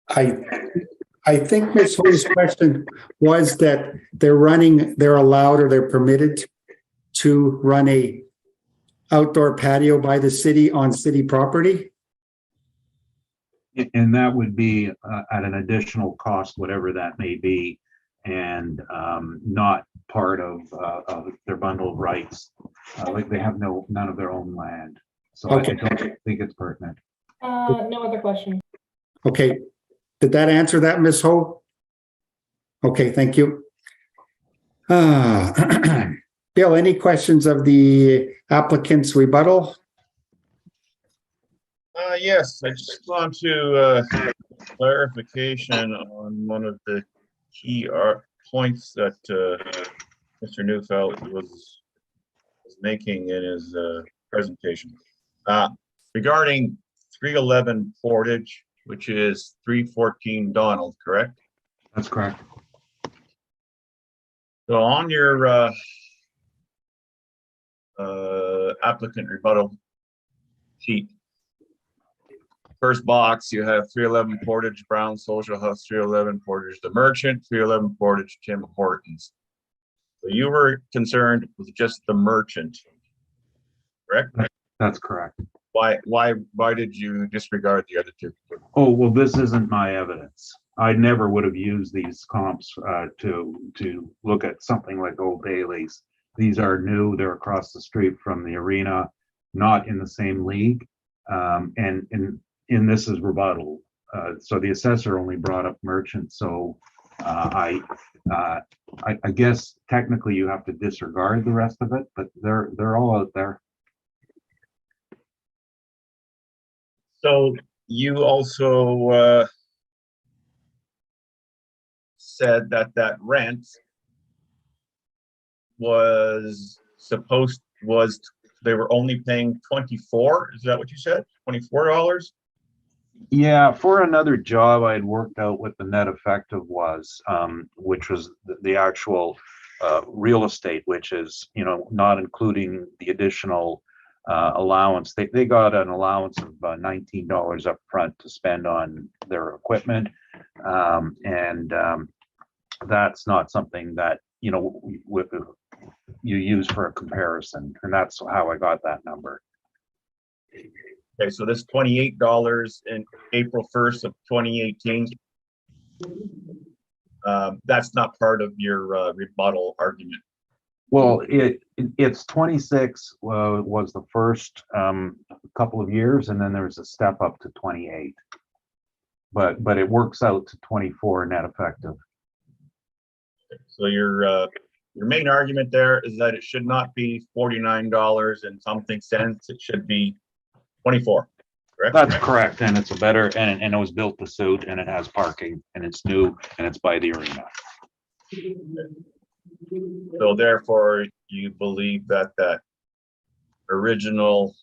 I think Ms. Ho's question was that they're allowed or they're permitted to run a outdoor patio by the city on city property. And that would be at an additional cost, whatever that may be, and not part of their bundle of rights. Like they have none of their own land. So Okay. I don't think it's pertinent. No other questions. Okay, did that answer that, Ms. Ho? Okay, thank you. Bill, any questions of the applicant's rebuttal? Yes, I just want to clarification on one of the key points that Mr. Neufeld was making in his presentation. Regarding 311 Portage, which is 314 Donald, correct? That's correct. So on your applicant rebuttal sheet, first box, you have 311 Portage Brown Social House, 311 Portage The Merchant, 311 Portage Tim Hortons. So you were concerned with just the merchant, correct? That's correct. Why did you disregard the other two? Oh, well, this isn't my evidence. I never would have used these comps to look at something like Old Bailey's. These are new. They're across the street from the arena, not in the same league. And this is rebuttal. So the assessor only brought up merchant. So I guess technically you have to disregard the rest of it, but they're all out there. So you also said that rent was they were only paying 24. Is that what you said? $24? Yeah, for another job, I had worked out what the net effective was, which was the actual real estate, which is, not including the additional allowance. They got an allowance of $19 up front to spend on their equipment. That's not something that, you use for a comparison. And that's how I got that number. Okay, so this $28 in April 1st of 2018, that's not part of your rebuttal argument. Well, it's 26 was the first couple of years, and then there's a step up to 28. But it works out to 24 net effective. So your main argument there is that it should not be $49 and something cents. It should be 24. Correct? That's correct, and it's a better and it was built to suit, and it has parking, and it's new, and it's by the arena. So therefore, you believe that original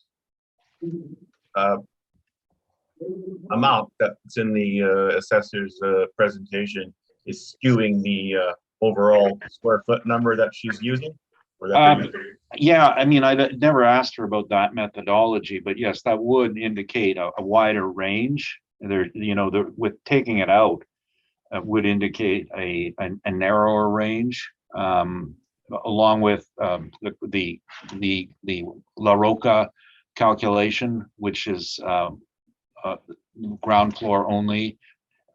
amount that's in the assessor's presentation is skewing the overall square foot number that she's using? Or that they're using? Yeah, I mean, I never asked her about that methodology, but yes, that would indicate a wider range. There, with taking it out, would indicate a narrower range, along with the La Roca calculation, which is ground floor only.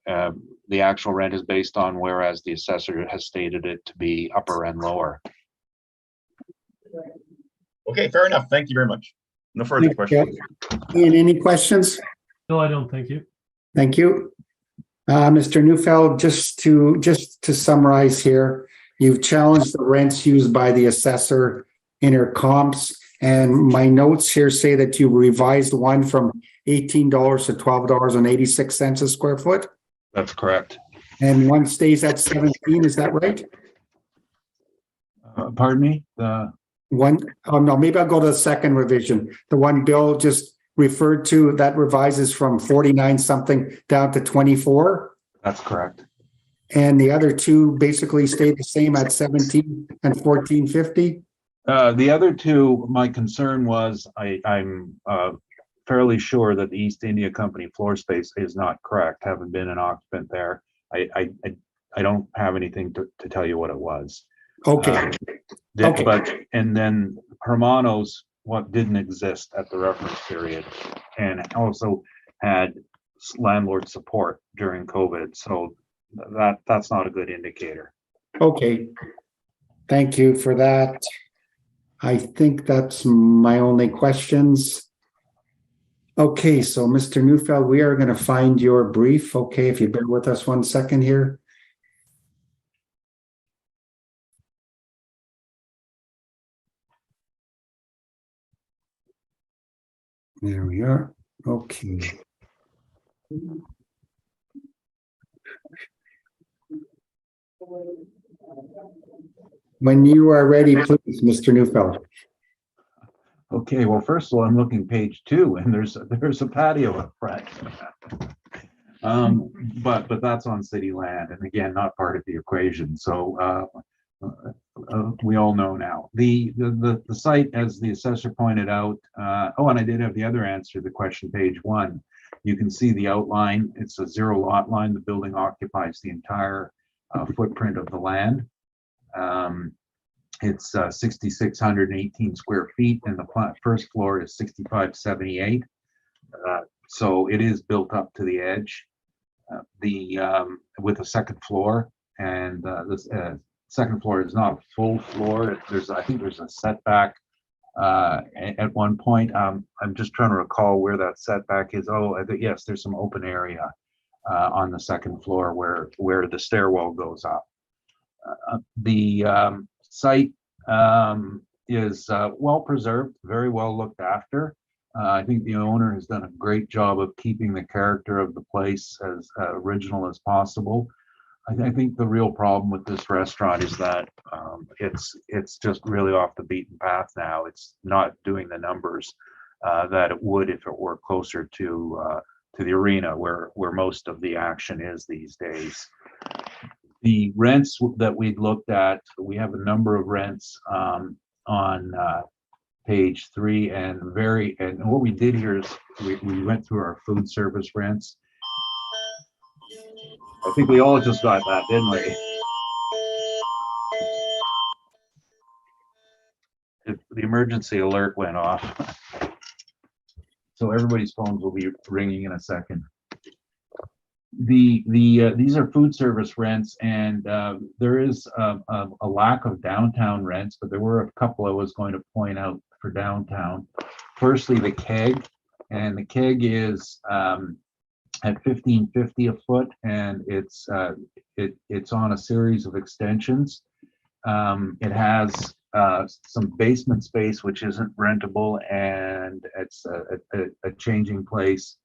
The actual rent is based on, whereas the assessor has stated it to be upper and lower. Okay, fair enough. Thank you very much. No further Thank you. questions. Ian, any questions? No, I don't. Thank you. Thank you. Mr. Neufeld, just to summarize here, you've challenged the rents used by the assessor in her comps, and my notes here say that you revised one from $18 to $12.86 a square foot, That's correct. and one stays at 17. Is that right? Pardon me? No, maybe I'll go to the second revision. The one Bill just referred to, that revises from 49 something down to 24. That's correct. And the other two basically stay the same at 17 and 1450. The other two, my concern was I'm fairly sure that the East India Company floor space is not correct. Haven't been an occupant there. I don't have anything to tell you what it was. Okay. Okay. But and then Hermanos, what didn't exist at the reference period, and also had landlord support during COVID. So that's not a good indicator. Okay. Thank you for that. I think that's my only questions. Okay, so Mr. Neufeld, we are going to find your brief. Okay, if you bear with us 1 second here. There we are. Okay. When you are ready, please, Mr. Neufeld. Okay, well, first of all, I'm looking page 2, and there's a patio up front. But that's on city land, and again, not part of the equation. So we all know now. The site, as the assessor pointed out. And I did have the other answer to the question, page 1. You can see the outline. It's a 0 lot line. The building occupies the entire footprint of the land. It's 6,618 square feet, and the first floor is 6,578. So it is built up to the edge. With a second floor, and this second floor is not a full floor. I think there's a setback at one point. I'm just trying to recall where that setback is. Oh, yes, there's some open area on the second floor where the stairwell goes up. The site is well preserved, very well looked after. I think the owner has done a great job of keeping the character of the place as original as possible. I think the real problem with this restaurant is that it's just really off the beaten path now. It's not doing the numbers that it would if it were closer to the arena where most of the action is these days. The rents that we'd looked at, we have a number of rents on page 3, and what we did here is we went through our food service rents. I think we all just got that, didn't we? The emergency alert went off. So everybody's phones will be ringing in a second. These are food service rents, and there is a lack of downtown rents, but there were a couple I was going to point out for downtown. Firstly, the keg, and the keg is at $15.50 a foot, and it's on a series of extensions. It has some basement space which isn't rentable, and it's a changing place.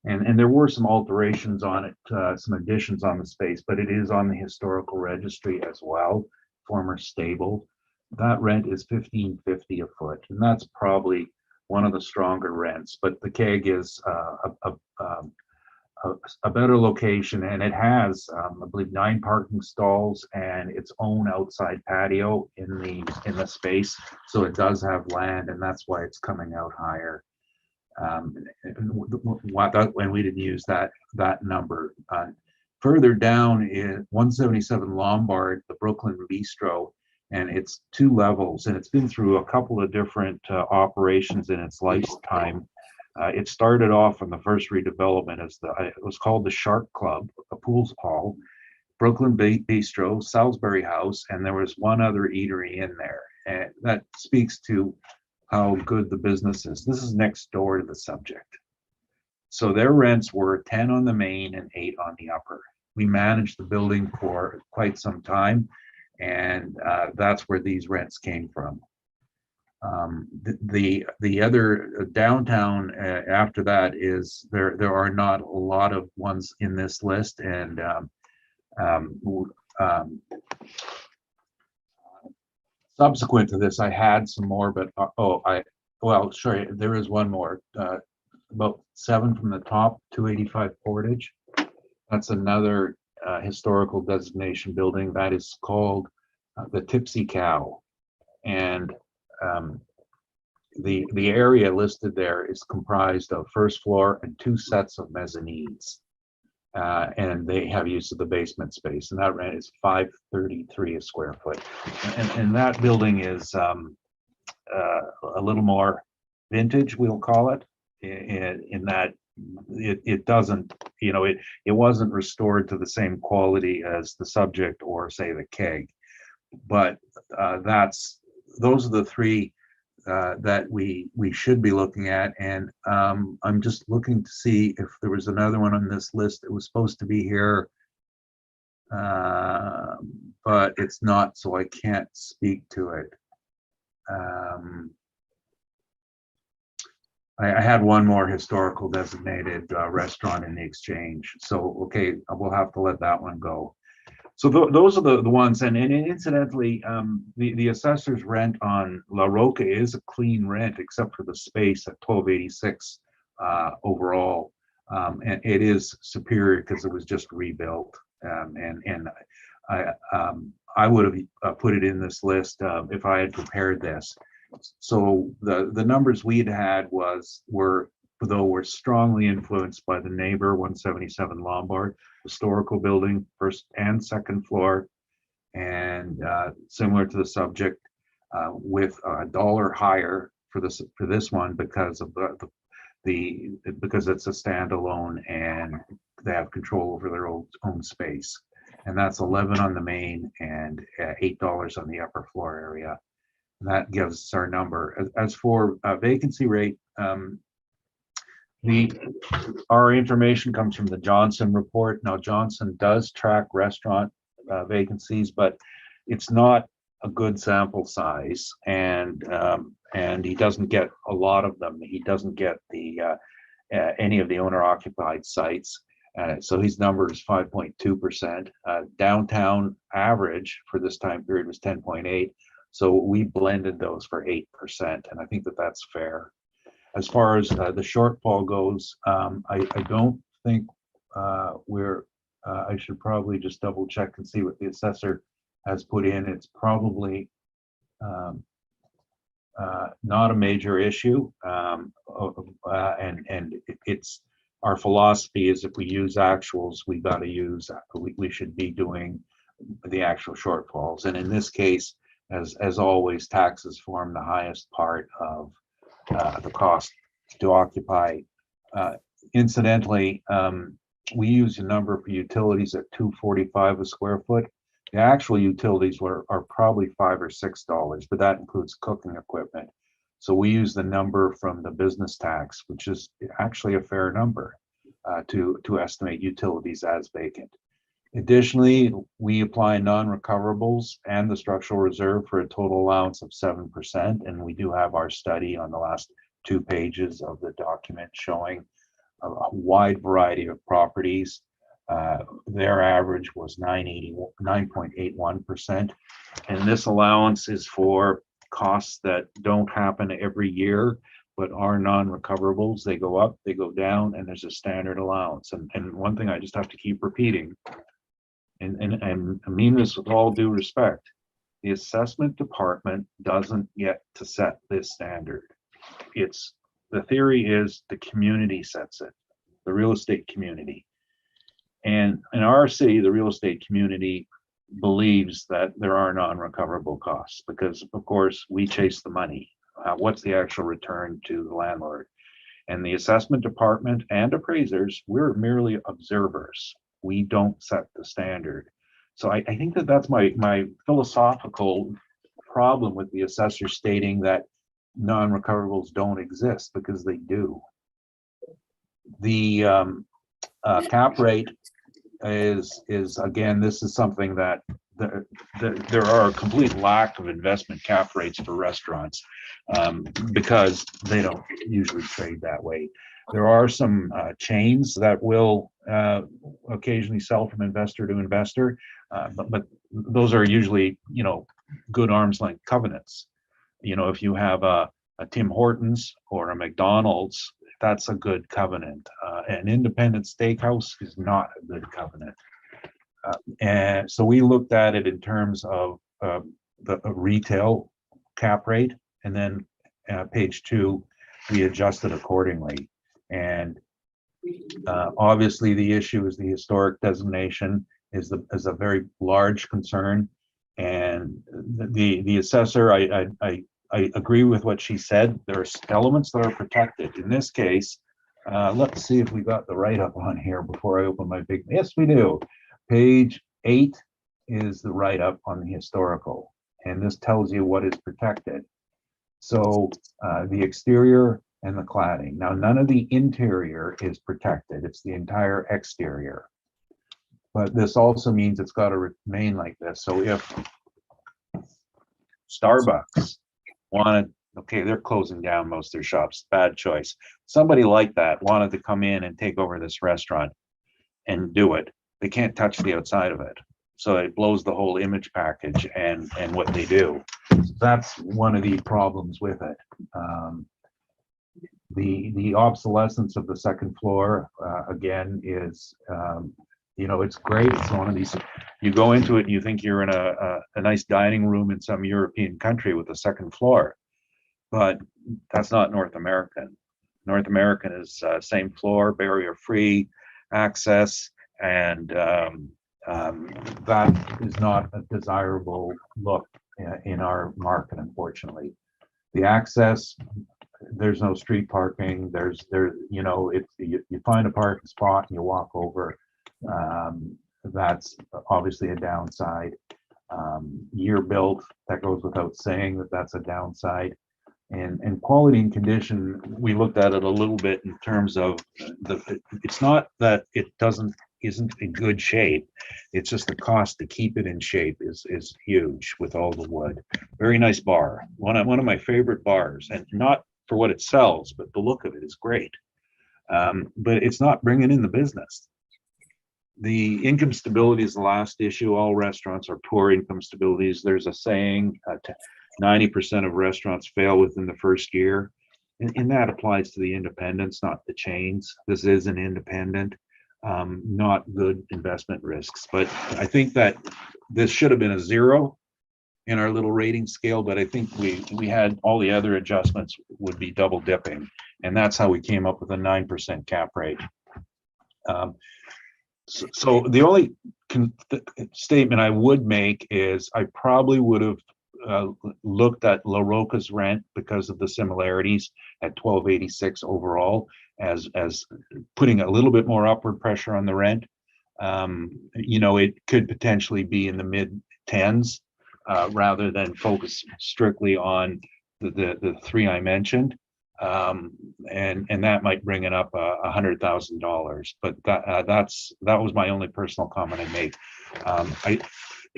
And there were some alterations on it, some additions on the space, but it is on the historical registry as well, former stable. That rent is $15.50 a foot, and that's probably one of the stronger rents. But the keg is a better location, and it has, I believe, 9 parking stalls and its own outside patio in the space. So it does have land, and that's why it's coming out higher. When we didn't use that number. Further down in 177 Lombard, the Brooklyn Bistro, and it's 2 levels, and it's been through a couple of different operations in its lifetime. It started off in the first redevelopment as it was called the Shark Club, a pool hall, Brooklyn Bistro, Salisbury House, and there was one other eatery in there. And that speaks to how good the business is. This is next door to the subject. So their rents were 10 on the main and 8 on the upper. We managed the building for quite some time, and that's where these rents came from. The other downtown after that is there are not a lot of ones in this list, and subsequent to this I had some more, but sorry, there is one more, about 7 from the top, 285 Portage. That's another historical designation building that is called the Tipsy Cow, and the area listed there is comprised of first floor and 2 sets of mezzanines, and they have use of the basement space, and that rent is $533 a square foot, and that building is a little more vintage, we'll call it, in that it doesn't, it wasn't restored to the same quality as the subject or say the Keg, but those are the 3 that we should be looking at, and I'm just looking to see if there was another one on this list that was supposed to be here, but it's not, so I can't speak to it. I had one more historical designated restaurant in the Exchange, so okay, we'll have to let that one go. So those are the ones, and incidentally, the assessor's rent on La Roca is a clean rent, except for the space at 1286 overall, and it is superior because it was just rebuilt, and I would have put it in this list if I had prepared this. So the numbers we'd had were strongly influenced by the neighbor 177 Lombard historical building, first and second floor, and similar to the subject, with $1 higher for this one because of because it's a standalone and they have control over their own space, and that's 11 on the main and $8 on the upper floor area. And that gives us our number. As for vacancy rate, our information comes from the Johnson report. Now, Johnson does track restaurant vacancies, but it's not a good sample size, and he doesn't get a lot of them. He doesn't get any of the owner-occupied sites. So his number is 5.2%. Downtown average for this time period was 10.8. So we blended those for 8%, and I think that's fair. As far as the shortfall goes, I don't think I should probably just double check and see what the assessor has put in. It's probably not a major issue, and it's our philosophy is if we use actuals, we should be doing the actual shortfalls, and in this case, as always, taxes form the highest part of the cost to occupy. Incidentally, we use a number for utilities at $2.45 a square foot. The actual utilities are probably $5 or $6, but that includes cooking equipment. So we use the number from the business tax, which is actually a fair number to estimate utilities as vacant. Additionally, we apply non-recoverables and the structural reserve for a total allowance of 7%. And we do have our study on the last 2 pages of the document showing a wide variety of properties. Their average was 9.81%. And this allowance is for costs that don't happen every year, but are non-recoverables. They go up, they go down, and there's a standard allowance. And one thing I just have to keep repeating, and I mean this with all due respect, the assessment department doesn't get to set this standard. The theory is the community sets it, the real estate community. And in our city, the real estate community believes that there are non-recoverable costs because, of course, we chase the money. What's the actual return to the landlord? And the assessment department and appraisers, we're merely observers. We don't set the standard. So I think that that's my philosophical problem with the assessor stating that non-recoverables don't exist, because they do. The cap rate is again, this is something that there are a complete lack of investment cap rates for restaurants, because they don't usually trade that way. There are some chains that will occasionally sell from investor to investor, but those are usually, you know, good arm's length covenants. You know, if you have a Tim Hortons or a McDonald's, that's a good covenant. An independent steakhouse is not a good covenant. And so we looked at it in terms of the retail cap rate, and then page 2, we adjusted accordingly. And obviously the issue is the historic designation is a very large concern. And the assessor, I agree with what she said. There are elements that are protected. In this case, let's see if we got the write-up on here before I open my big, yes, we do. Page 8 is the write-up on the historical, and this tells you what is protected. So the exterior and the cladding. Now, none of the interior is protected. It's the entire exterior. But this also means it's got to remain like this. So if Starbucks wanted, okay, they're closing down most of their shops, bad choice. Somebody like that wanted to come in and take over this restaurant and do it. They can't touch the outside of it. So it blows the whole image package and what they do. That's one of the problems with it. The obsolescence of the second floor, again, is, you know, it's great. It's one of these, you go into it and you think you're in a nice dining room in some European country with a second floor, but that's not North American. North American is same floor, barrier-free access, and that is not a desirable look in our market, unfortunately. The access, there's no street parking. You know, you find a parking spot and you walk over. That's obviously a downside. Year built, that goes without saying that's a downside. And quality and condition, we looked at it a little bit in terms of it's not that it isn't in good shape. It's just the cost to keep it in shape is huge with all the wood. Very nice bar. One of my favorite bars, and not for what it sells, but the look of it is great. But it's not bringing in the business. The income stability is the last issue. All restaurants are poor income stabilities. There's a saying, 90% of restaurants fail within the first year. And that applies to the independents, not the chains. This is an independent, not good investment risks. But I think that this should have been a 0 in our little rating scale, but I think we had all the other adjustments would be double dipping. And that's how we came up with a 9% cap rate. So the only statement I would make is I probably would have looked at La Roca's rent because of the similarities at $12.86 overall as putting a little bit more upward pressure on the rent. You know, it could potentially be in the mid 10s rather than focus strictly on the 3 I mentioned. And that might bring it up $100,000, but that was my only personal comment I made.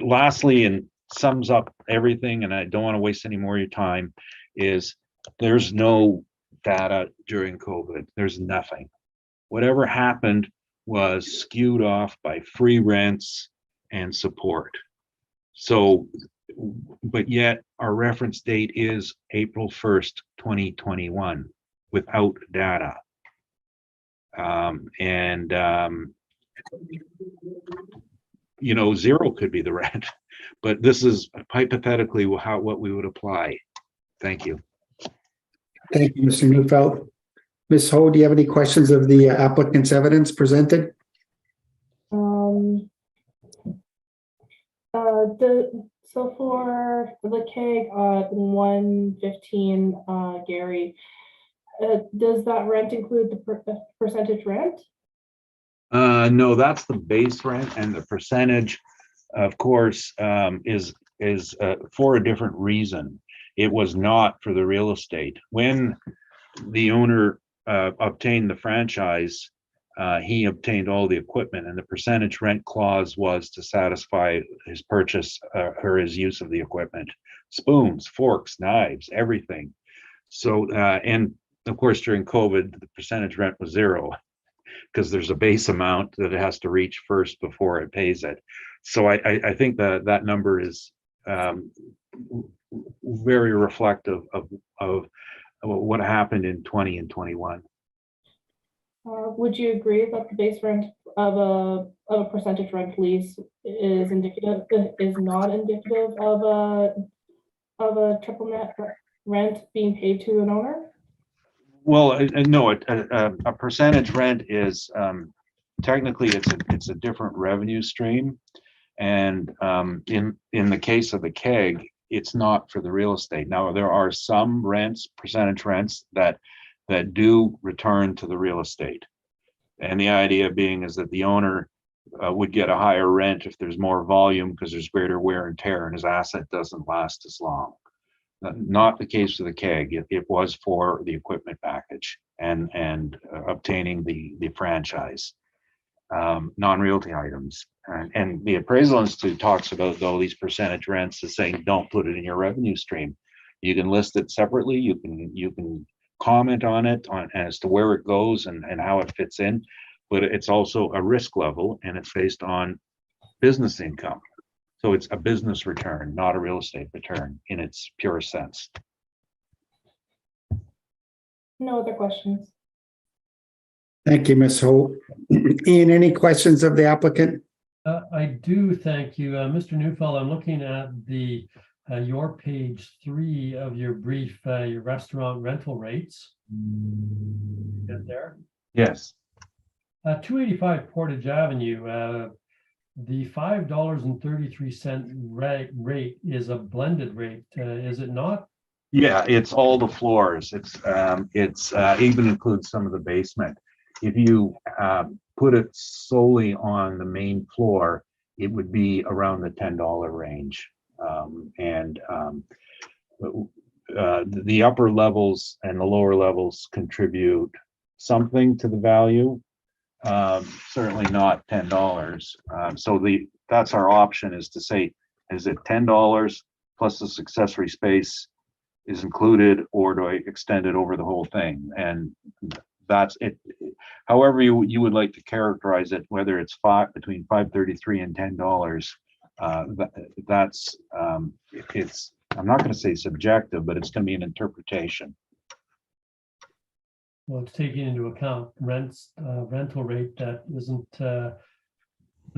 Lastly, and sums up everything, and I don't want to waste any more of your time, is there's no data during COVID. There's nothing. Whatever happened was skewed off by free rents and support. So, but yet our reference date is April 1st, 2021 without data. You know, 0 could be the rent, but this is hypothetically what we would apply. Thank you. Thank you, Mr. Neufeld. Ms. Ho, do you have any questions of the applicant's evidence presented? So for the keg at 115 Gary, Does that rent include the percentage rent? No, that's the base rent, and the percentage, of course, is for a different reason. It was not for the real estate. When the owner obtained the franchise, he obtained all the equipment, and the percentage rent clause was to satisfy his purchase or his use of the equipment, spoons, forks, knives, everything. So, and of course, during COVID, the percentage rent was zero, because there's a base amount that it has to reach first before it pays it. So I think that number is very reflective of what happened in 20 and 21. Would you agree that the base rent of a percentage rent lease is not indicative of a triple net rent being paid to an owner? Well, no, a percentage rent is technically it's a different revenue stream, and in the case of the keg, it's not for the real estate. Now there are some rents, percentage rents that do return to the real estate, and the idea being is that the owner would get a higher rent if there's more volume because there's greater wear and tear, and his asset doesn't last as long. Not the case with the keg. It was for the equipment package and obtaining the franchise, non-realty items. And the Appraisal Institute talks about, though, these percentage rents as saying don't put it in your revenue stream. You can list it separately. You can comment on it as to where it goes and how it fits in, but it's also a risk level, and it's based on business income. So it's a business return, not a real estate return in its pure sense. No other questions. Thank you, Ms. Holt. Ian, any questions of the applicant? I do, thank you. Mr. Neufeld, I'm looking at the your page 3 of your brief, your restaurant rental rates. Get there? Yes. 285 Portage Avenue, the $5.33 rate is a blended rate, is it not? Yeah, it's all the floors. It's even includes some of the basement. If you put it solely on the main floor, it would be around the $10 range. The upper levels and the lower levels contribute something to the value. Certainly not $10. So that's our option, is to say, is it $10 plus this accessory space is included, or do I extend it over the whole thing? And that's it. However you would like to characterize it, whether it's between $5.33 and $10, that's it's, I'm not going to say subjective, but it's going to be an interpretation. Well, it's taking into account rental rate that isn't the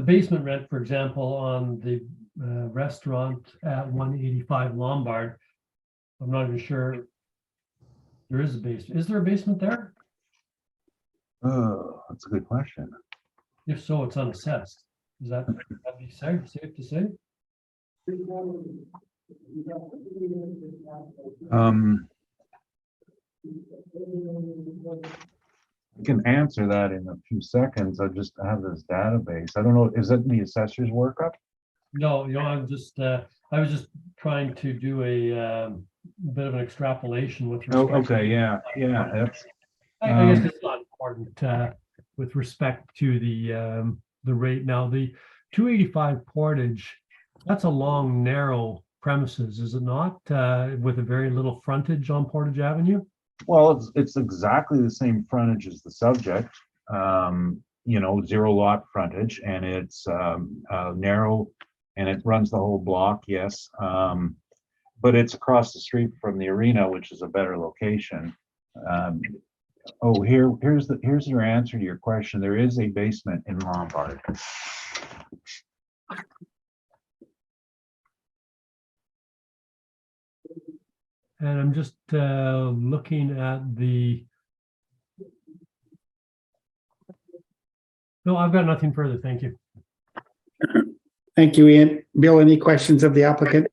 basement rent, for example, on the restaurant at 185 Lombard. I'm not even sure there is a basement. Is there a basement there? Oh, that's a good question. If so, it's unassessed. Is that be safe to say? I can answer that in a few seconds. I just have this database. I don't know. Is it the assessor's workup? No, I'm just I was just trying to do a bit of an extrapolation with respect. Oh, okay, yeah. That's. I guess it's not important with respect to the rate. Now, the 285 Portage, that's a long, narrow premises, is it not? With a very little frontage on Portage Avenue. Well, it's exactly the same frontage as the subject. Zero lot frontage, and it's narrow, and it runs the whole block. Yes, but it's across the street from the arena, which is a better location. Here's your answer to your question. There is a basement in Lombard. And I'm just looking at the. No, I've got nothing further. Thank you. Thank you, Ian. Bill, any questions of the applicant?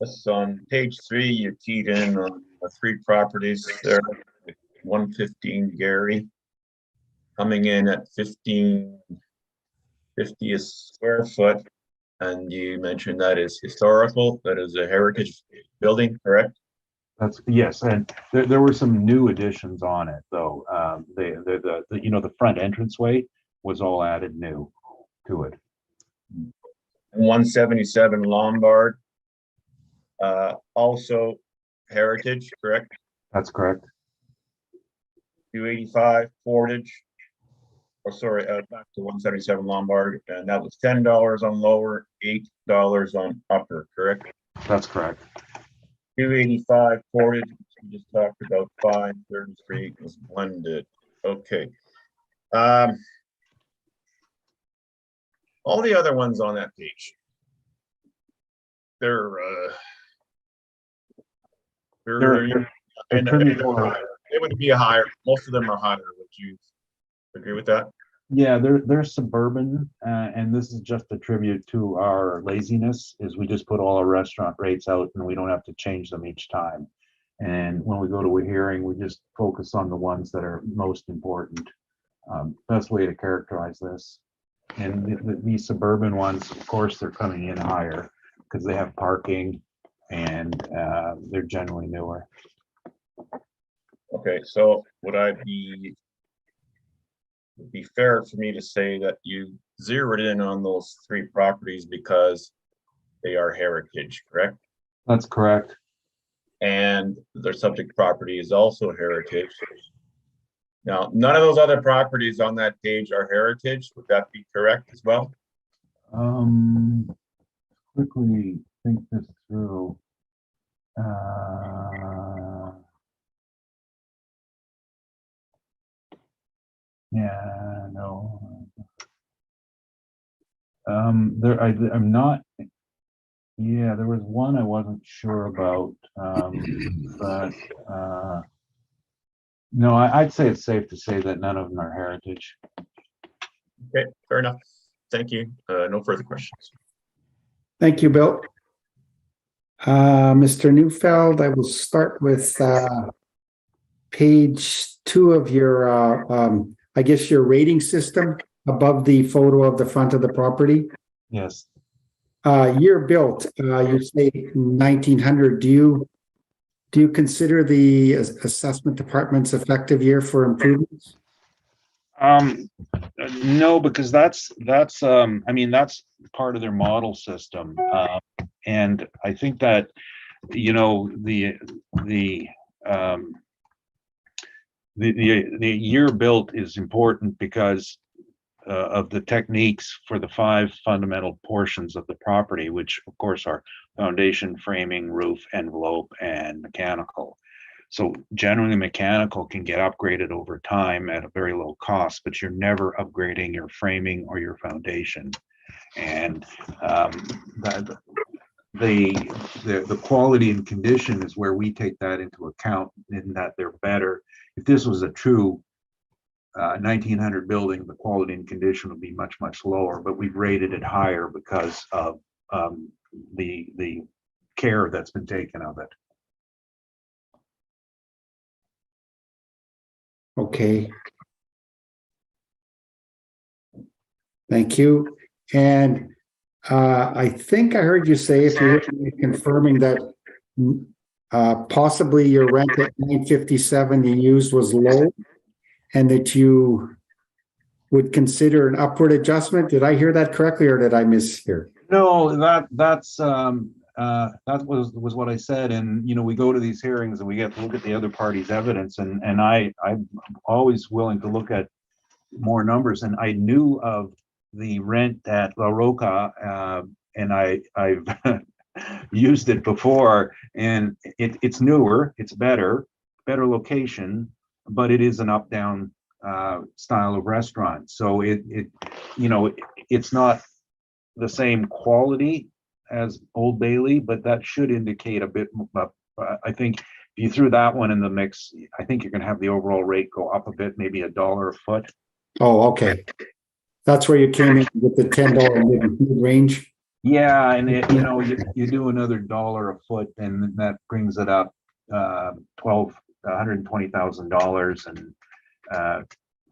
Yes, on page 3, you keyed in on the 3 properties there. 115 Gary, coming in at 1550 a square foot. And you mentioned that is historical, that is a heritage building, correct? Yes, and there were some new additions on it, though. The front entranceway was all added new to it. 177 Lombard, also heritage, correct? That's correct. 285 Portage, or sorry, back to 177 Lombard, and that was $10 on lower, $8 on upper, correct? That's correct. 285 Portage, we just talked about 533 was blended. Okay. All the other ones on that page, they're they would be a higher. Most of them are higher. Would you agree with that? Yeah, they're suburban, and this is just a tribute to our laziness. Is we just put all our restaurant rates out, and we don't have to change them each time. And when we go to a hearing, we just focus on the ones that are most important. Best way to characterize this. And these suburban ones, of course, they're coming in higher because they have parking, and they're generally newer. Okay, so would be fair for me to say that you zeroed in on those 3 properties because they are heritage, correct? That's correct. And their subject property is also heritage. Now, none of those other properties on that page are heritage. Would that be correct as well? Quickly think this through. Yeah, no. I'm not. Yeah, there was one I wasn't sure about, but no, I'd say it's safe to say that none of them are heritage. Okay, fair enough. Thank you. No further questions. Thank you, Bill. Mr. Neufeld, I will start with page 2 of your, I guess your rating system above the photo of the front of the property. Yes. Year built, you say 1900. Do you consider the assessment department's effective year for improvements? No, because that's I mean, that's part of their model system. And I think that, you know, the year built is important because of the techniques for the 5 fundamental portions of the property, which of course are foundation, framing, roof, envelope, and mechanical. So generally mechanical can get upgraded over time at a very low cost, but you're never upgrading your framing or your foundation. And the quality and condition is where we take that into account, in that they're better. If this was a true 1900 building, the quality and condition would be much, much lower, but we've rated it higher because of the care that's been taken of it. Okay. Thank you. And I think I heard you say, if you're confirming that possibly your rent at 957 you used was low, and that you would consider an upward adjustment. Did I hear that correctly, or did I mishear? No, that was what I said. And you know, we go to these hearings and we get to look at the other party's evidence, and I'm always willing to look at more numbers. And I knew of the rent at La Roca, and I've used it before, and it's newer, it's better location, but it is an up-down style of restaurant. So it you know, it's not the same quality as Old Bailey, but that should indicate a bit. I think if you threw that one in the mix, I think you're going to have the overall rate go up a bit, maybe $1 a foot. Oh, okay. That's where you came in with the $10 range. Yeah, and you know, you do another $1 a foot, and that brings it up $12 $120,000 and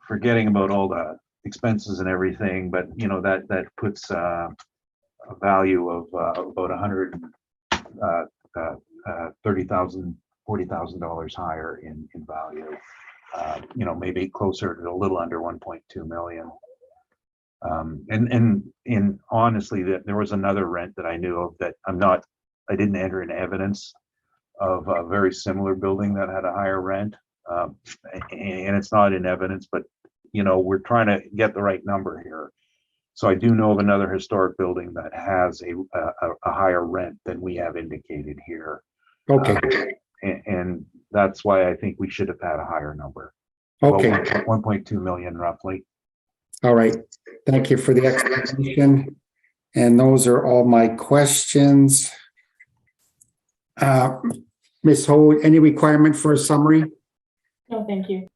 forgetting about all the expenses and everything, but you know, that puts a value of about $130,000, $40,000 higher in value. You know, maybe closer to a little under 1.2 million. And honestly, that there was another rent that I knew of that I didn't enter into evidence of a very similar building that had a higher rent. And it's not in evidence, but you know, we're trying to get the right number here. So I do know of another historic building that has a higher rent than we have indicated here. Okay, And that's why I think we should have had a higher number. okay, 1.2 million roughly. all right. Thank you for the explanation. And those are all my questions. Ms. Ho, any requirement for a summary? No, thank you.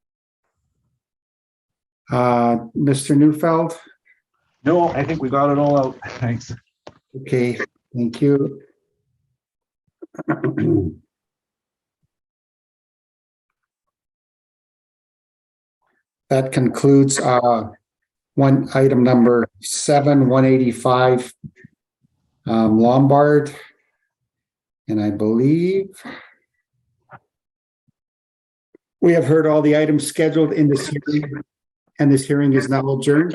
Mr. Neufeld? No, I think we got it all out. Thanks. Okay, thank you. That concludes one item number 7, 185 Lombard. And I believe we have heard all the items scheduled in this hearing, and this hearing is now adjourned.